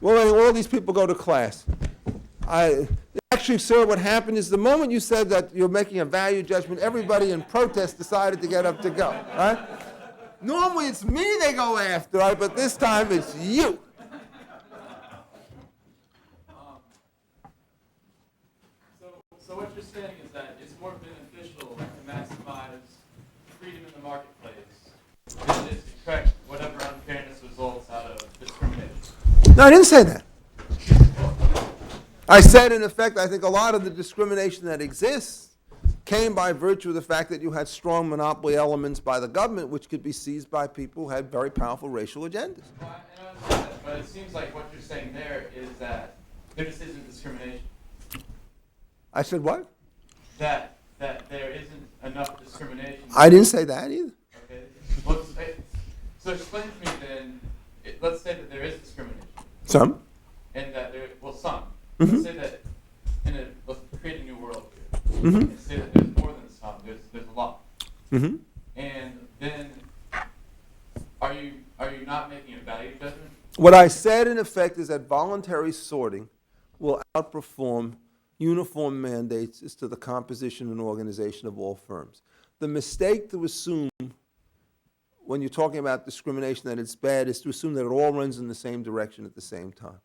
Well, all these people go to class. Actually, sir, what happened is the moment you said that you're making a value judgment, everybody in protest decided to get up to go, right? Normally it's me they go after, right? But this time it's you. So what you're saying is that it's more beneficial to maximize freedom in the marketplace than it is to correct whatever unfairness results out of discrimination. No, I didn't say that. I said, in effect, I think a lot of the discrimination that exists came by virtue of the fact that you had strong monopoly elements by the government, which could be seized by people who had very powerful racial agendas. Well, I understand that, but it seems like what you're saying there is that there just isn't discrimination. I said what? That there isn't enough discrimination. I didn't say that either. Okay. Well, so explain to me then. Let's say that there is discrimination, Some? and that some. Mhm. Let's say that let's create a new world here, Mm-hmm. and say that there's more than some. There's a lot. Mm-hmm. And then, are you not making a value judgment? What I said, in effect, is that voluntary sorting will outperform uniform mandates as to the composition and organization of all firms. The mistake to assume when you're talking about discrimination that it's bad is to assume that it all runs in the same direction at the same time.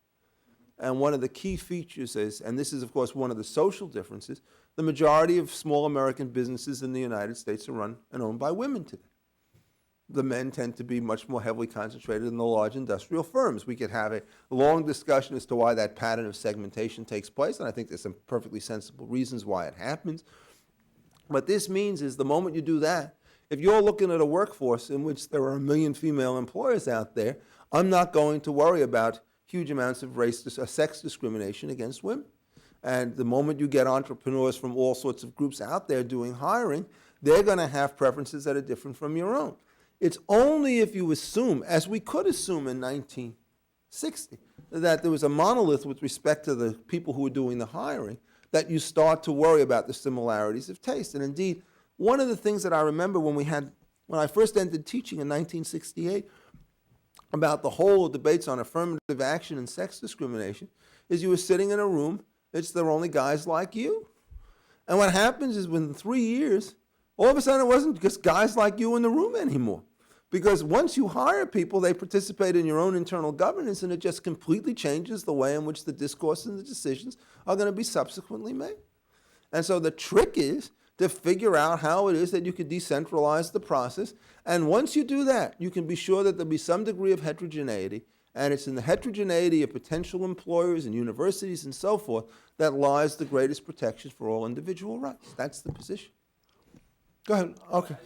And one of the key features is, and this is of course one of the social differences, the majority of small American businesses in the United States are run and owned by women today. The men tend to be much more heavily concentrated in the large industrial firms. We could have a long discussion as to why that pattern of segmentation takes place, and I think there's some perfectly sensible reasons why it happens. What this means is the moment you do that, if you're looking at a workforce in which there are 1 million female employers out there, I'm not going to worry about huge amounts of sex discrimination against women. And the moment you get entrepreneurs from all sorts of groups out there doing hiring, they're going to have preferences that are different from your own. It's only if you assume, as we could assume in 1960, that there was a monolith with respect to the people who were doing the hiring, that you start to worry about the similarities of taste. And indeed, one of the things that I remember when I first entered teaching in 1968 about the whole debates on affirmative action and sex discrimination is you were sitting in a room, there were only guys like you. And what happens is within 3 years, all of a sudden it wasn't just guys like you in the room anymore. Because once you hire people, they participate in your own internal governance, and it just completely changes the way in which the discourse and the decisions are going to be subsequently made. And so the trick is to figure out how it is that you can decentralize the process. And once you do that, you can be sure that there'll be some degree of heterogeneity. And it's in the heterogeneity of potential employers and universities and so forth that lies the greatest protection for all individual rights. That's the position. Go ahead. Okay.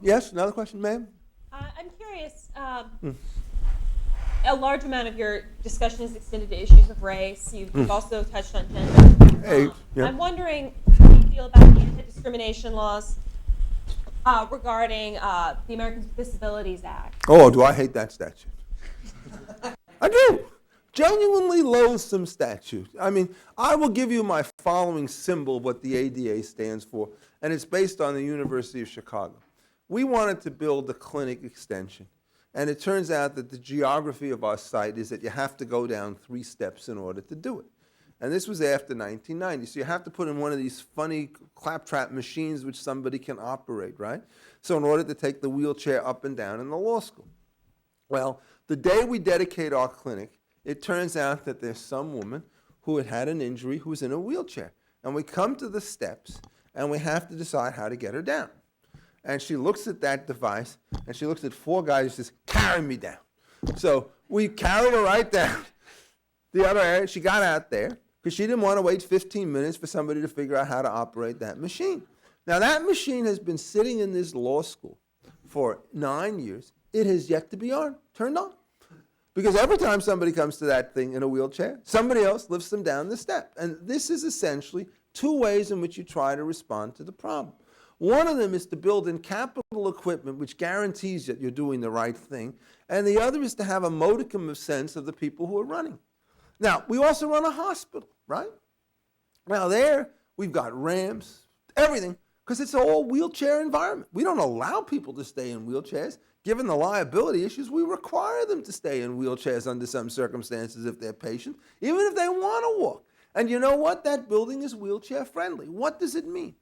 Yes, another question, ma'am? I'm curious, a large amount of your discussion is extended to issues of race. You've also touched on gender. Hey, yeah. I'm wondering how you feel about the anti-discrimination laws regarding the Americans with Disabilities Act. Oh, do I hate that statute? I do. Genuinely loathsome statute. I mean, I will give you my following symbol, what the ADA stands for, and it's based on the University of Chicago. We wanted to build a clinic extension, and it turns out that the geography of our site is that you have to go down 3 steps in order to do it. And this was after 1990, so you have to put in one of these funny claptrap machines which somebody can operate, right? So in order to take the wheelchair up and down in the law school. Well, the day we dedicate our clinic, it turns out that there's some woman who had an injury who's in a wheelchair. And we come to the steps, and we have to decide how to get her down. And she looks at that device, and she looks at 4 guys and says, carry me down. So we carried her right down the other area. She got out there because she didn't want to wait 15 minutes for somebody to figure out how to operate that machine. Now, that machine has been sitting in this law school for 9 years. It has yet to be turned on. Because every time somebody comes to that thing in a wheelchair, somebody else lifts them down the step. And this is essentially 2 ways in which you try to respond to the problem. One of them is to build in capital equipment which guarantees that you're doing the right thing. And the other is to have a modicum of sense of the people who are running. Now, we also run a hospital, right? Now there, we've got ramps, everything, because it's an all wheelchair environment. We don't allow people to stay in wheelchairs. Given the liability issues, we require them to stay in wheelchairs under some circumstances if they're patients, even if they want to walk. And you know what? That building is wheelchair friendly. What does it mean?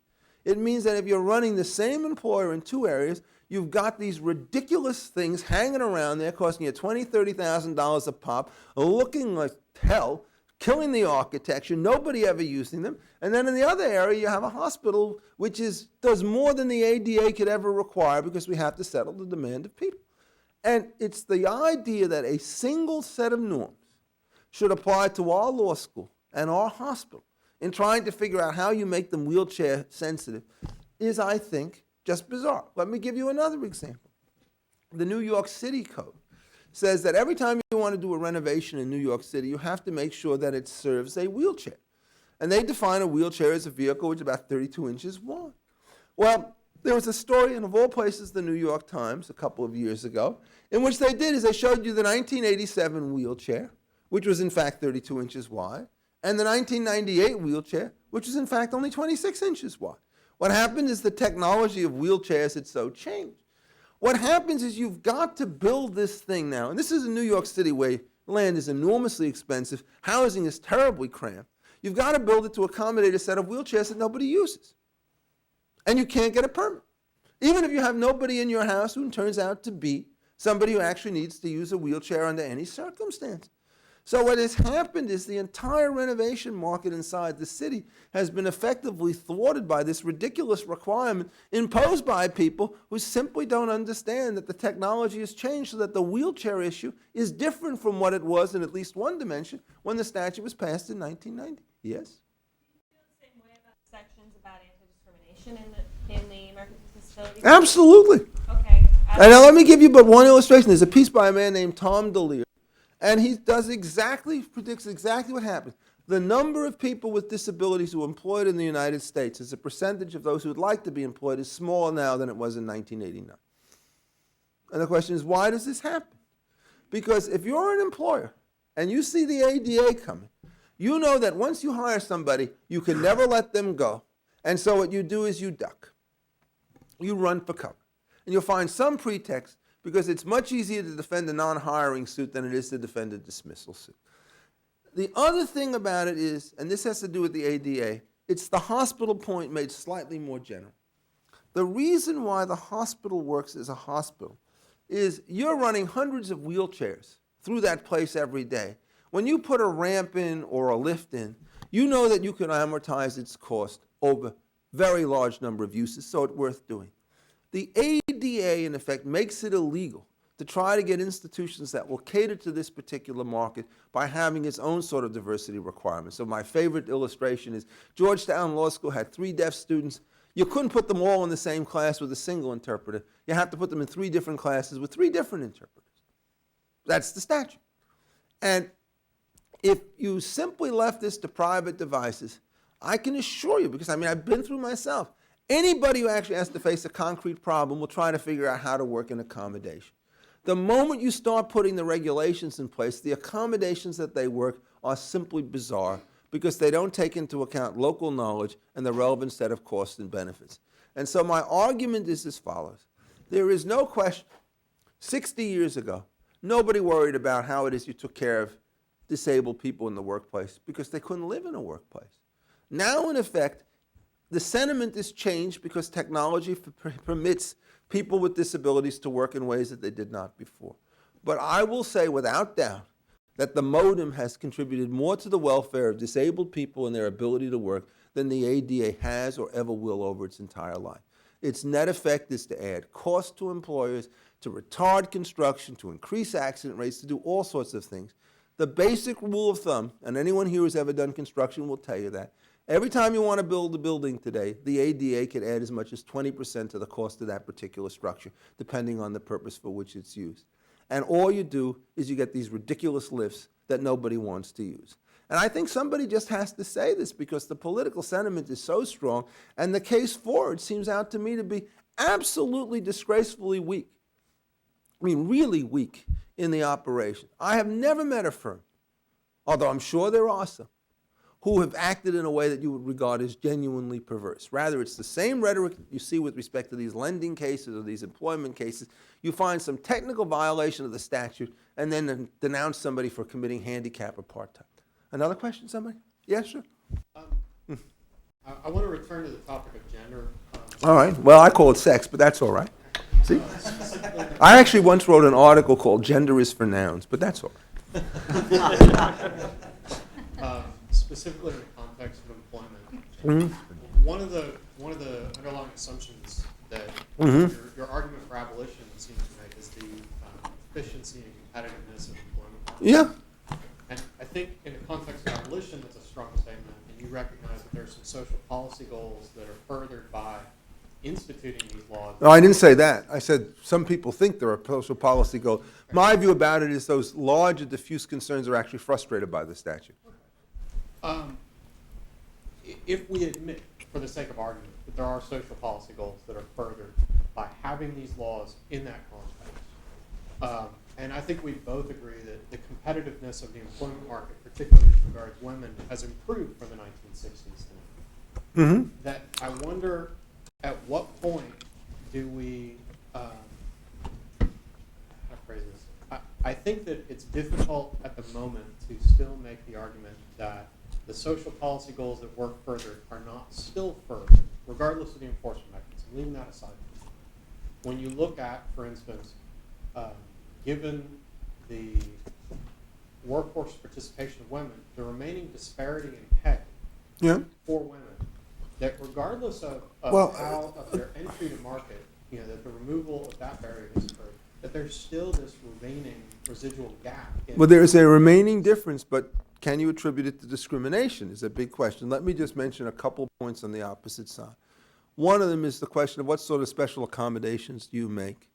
It means that if you're running the same employer in 2 areas, you've got these ridiculous things hanging around there costing you $20,000, $30,000 a pop, looking like hell, killing the architecture, nobody ever using them. And then in the other area, you have a hospital which does more than the ADA could ever require because we have to settle the demand of people. And it's the idea that a single set of norms should apply to our law school and our hospital in trying to figure out how you make them wheelchair sensitive is, I think, just bizarre. Let me give you another example. The New York City Code says that every time you want to do a renovation in New York City, you have to make sure that it serves a wheelchair. And they define a wheelchair as a vehicle which is about 32 inches wide. Well, there was a story in, of all places, the New York Times a couple of years ago, in which they showed you the 1987 wheelchair, which was in fact 32 inches wide, and the 1998 wheelchair, which was in fact only 26 inches wide. What happened is the technology of wheelchairs had so changed. What happens is you've got to build this thing now, and this is in New York City where land is enormously expensive, housing is terribly cramped. You've got to build it to accommodate a set of wheelchairs that nobody uses. And you can't get a permit. Even if you have nobody in your house who turns out to be somebody who actually needs to use a wheelchair under any circumstance. So what has happened is the entire renovation market inside the city has been effectively thwarted by this ridiculous requirement imposed by people who simply don't understand that the technology has changed so that the wheelchair issue is different from what it was in at least one dimension when the statute was passed in 1990. Yes? Do you feel the same way about sections about anti-discrimination in the American Disabilities? Absolutely. Okay. And now let me give you but one illustration. There's a piece by a man named Tom DeLear. And he predicts exactly what happens. The number of people with disabilities who are employed in the United States as a percentage of those who would like to be employed is smaller now than it was in 1989. And the question is, why does this happen? Because if you're an employer and you see the ADA coming, you know that once you hire somebody, you can never let them go. And so what you do is you duck. You run for cover. And you'll find some pretext because it's much easier to defend a non-hiring suit than it is to defend a dismissal suit. The other thing about it is, and this has to do with the ADA, it's the hospital point made slightly more general. The reason why the hospital works as a hospital is you're running hundreds of wheelchairs through that place every day. When you put a ramp in or a lift in, you know that you can amortize its cost over a very large number of uses, so it's worth doing. The ADA, in effect, makes it illegal to try to get institutions that will cater to this particular market by having its own sort of diversity requirements. So my favorite illustration is Georgetown Law School had 3 deaf students. You couldn't put them all in the same class with a single interpreter. You have to put them in 3 different classes with 3 different interpreters. That's the statute. And if you simply left this to private devices, I can assure you, because I've been through myself, anybody who actually has to face a concrete problem will try to figure out how to work an accommodation. The moment you start putting the regulations in place, the accommodations that they work are simply bizarre because they don't take into account local knowledge and the relevant set of costs and benefits. And so my argument is as follows. There is no question, 60 years ago, nobody worried about how it is you took care of disabled people in the workplace because they couldn't live in a workplace. Now, in effect, the sentiment is changed because technology permits people with disabilities to work in ways that they did not before. But I will say without doubt that the modem has contributed more to the welfare of disabled people and their ability to work than the ADA has or ever will over its entire life. Its net effect is to add cost to employers, to retard construction, to increase accident rates, to do all sorts of things. The basic rule of thumb, and anyone here who's ever done construction will tell you that, every time you want to build a building today, the ADA could add as much as 20% to the cost of that particular structure, depending on the purpose for which it's used. And all you do is you get these ridiculous lifts that nobody wants to use. And I think somebody just has to say this because the political sentiment is so strong, and the case for it seems out to me to be absolutely disgracefully weak. I mean, really weak in the operation. I have never met a firm, although I'm sure there are some, who have acted in a way that you would regard as genuinely perverse. Rather, it's the same rhetoric you see with respect to these lending cases or these employment cases. You find some technical violation of the statute and then denounce somebody for committing handicap or part-time. Another question, somebody? Yes, sir? I want to return to the topic of gender. All right. Well, I call it sex, but that's all right. See? I actually once wrote an article called Gender is for Nouns, but that's all right. Specifically in the context of employment, one of the underlying assumptions that your argument for abolition seems to make is the efficiency and competitiveness of employment. Yeah. And I think in the context of abolition, that's a strong statement, and you recognize that there are some social policy goals that are furthered by instituting these laws. No, I didn't say that. I said some people think there are social policy goals. My view about it is those large and diffuse concerns are actually frustrated by the statute. If we admit, for the sake of argument, that there are social policy goals that are furthered by having these laws in that context, and I think we both agree that the competitiveness of the employment market, particularly as regards women, has improved from the 1960s to now. That I wonder at what point do we, how to phrase this? I think that it's difficult at the moment to still make the argument that the social policy goals that work further are not still further, regardless of the enforcement mechanism, leaving that aside. When you look at, for instance, given the workforce participation of women, the remaining disparity in pay for women, that regardless of their entry to market, that the removal of that barrier has occurred, that there's still this remaining residual gap. Well, there is a remaining difference, but can you attribute it to discrimination is a big question. Let me just mention a couple points on the opposite side. One of them is the question of what sort of special accommodations do you make?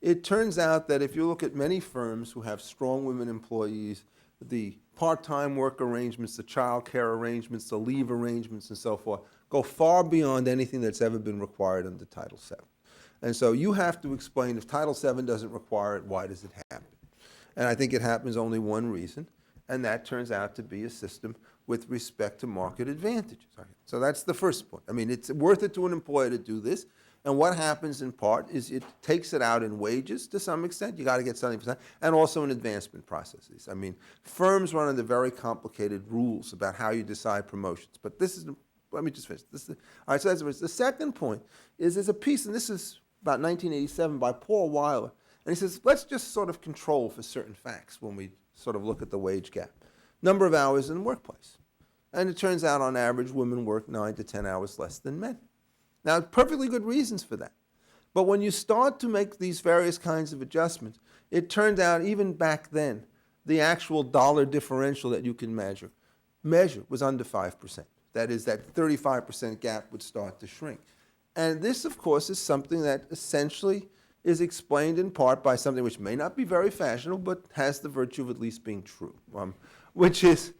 It turns out that if you look at many firms who have strong women employees, the part-time work arrangements, the child care arrangements, the leave arrangements, and so forth, go far beyond anything that's ever been required under Title VII. And so you have to explain, if Title VII doesn't require it, why does it happen? And I think it happens only one reason, and that turns out to be a system with respect to market advantages. So that's the first point. I mean, it's worth it to an employer to do this, and what happens in part is it takes it out in wages to some extent. You got to get something for that, and also in advancement processes. I mean, firms run under very complicated rules about how you decide promotions, but this is, let me just finish. All right, so that's the second point is there's a piece, and this is about 1987 by Paul Weiler, and he says, let's just sort of control for certain facts when we sort of look at the wage gap. Number of hours in the workplace. And it turns out on average women work 9 to 10 hours less than men. Now, perfectly good reasons for that. But when you start to make these various kinds of adjustments, it turned out even back then, the actual dollar differential that you can measure was under 5%. That is, that 35% gap would start to shrink. And this, of course, is something that essentially is explained in part by something which may not be very fashionable, but has the virtue of at least being true, which is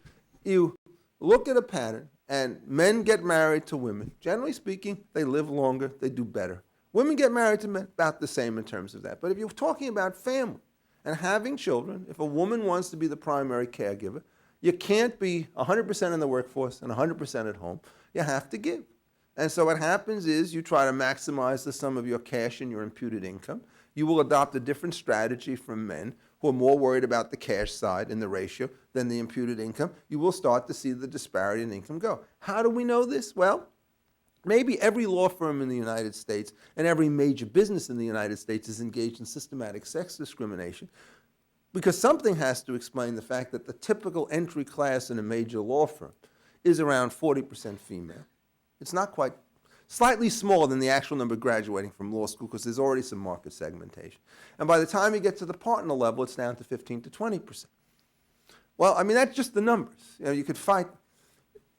you look at a pattern, and men get married to women. Generally speaking, they live longer, they do better. Women get married to men, about the same in terms of that. But if you're talking about family and having children, if a woman wants to be the primary caregiver, You can't be 100% in the workforce and 100% at home. You have to give. And so what happens is you try to maximize the sum of your cash and your imputed income. You will adopt a different strategy from men who are more worried about the cash side and the ratio than the imputed income. You will start to see the disparity in income go. How do we know this? Well, maybe every law firm in the United States and every major business in the United States is engaged in systematic sex discrimination, because something has to explain the fact that the typical entry class in a major law firm is around 40% female. It's not quite, slightly smaller than the actual number graduating from law school, because there's already some market segmentation. And by the time you get to the partner level, it's down to 15 to 20%. Well, I mean, that's just the numbers. You know, you could fight.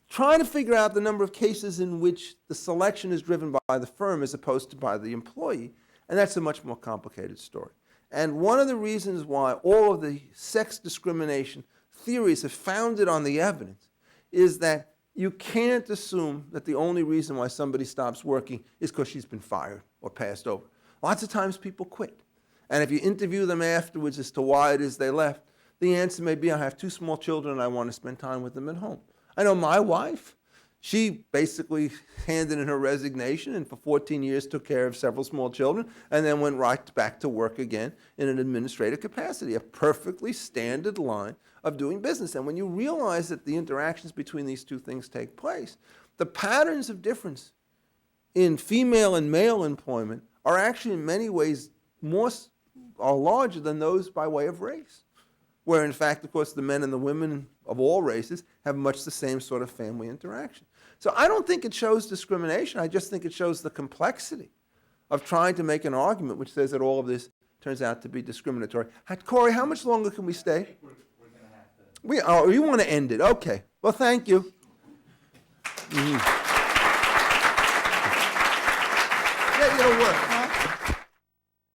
Trying to figure out the number of cases in which the selection is driven by the firm as opposed to by the employee, and that's a much more complicated story. And one of the reasons why all of the sex discrimination theories have founded on the evidence is that you can't assume that the only reason why somebody stops working is because she's been fired or passed over. Lots of times people quit. And if you interview them afterwards as to why it is they left, the answer may be, I have 2 small children and I want to spend time with them at home. I know my wife, she basically handed in her resignation and for 14 years took care of several small children and then went right back to work again in an administrative capacity, a perfectly standard line of doing business. And when you realize that the interactions between these two things take place, the patterns of difference in female and male employment are actually in many ways are larger than those by way of race, where in fact, of course, the men and the women of all races have much the same sort of family interaction. So I don't think it shows discrimination. I just think it shows the complexity of trying to make an argument which says that all of this turns out to be discriminatory. Corey, how much longer can we stay? We're going to have to. You want to end it? Okay. Well, thank you. Get you to work.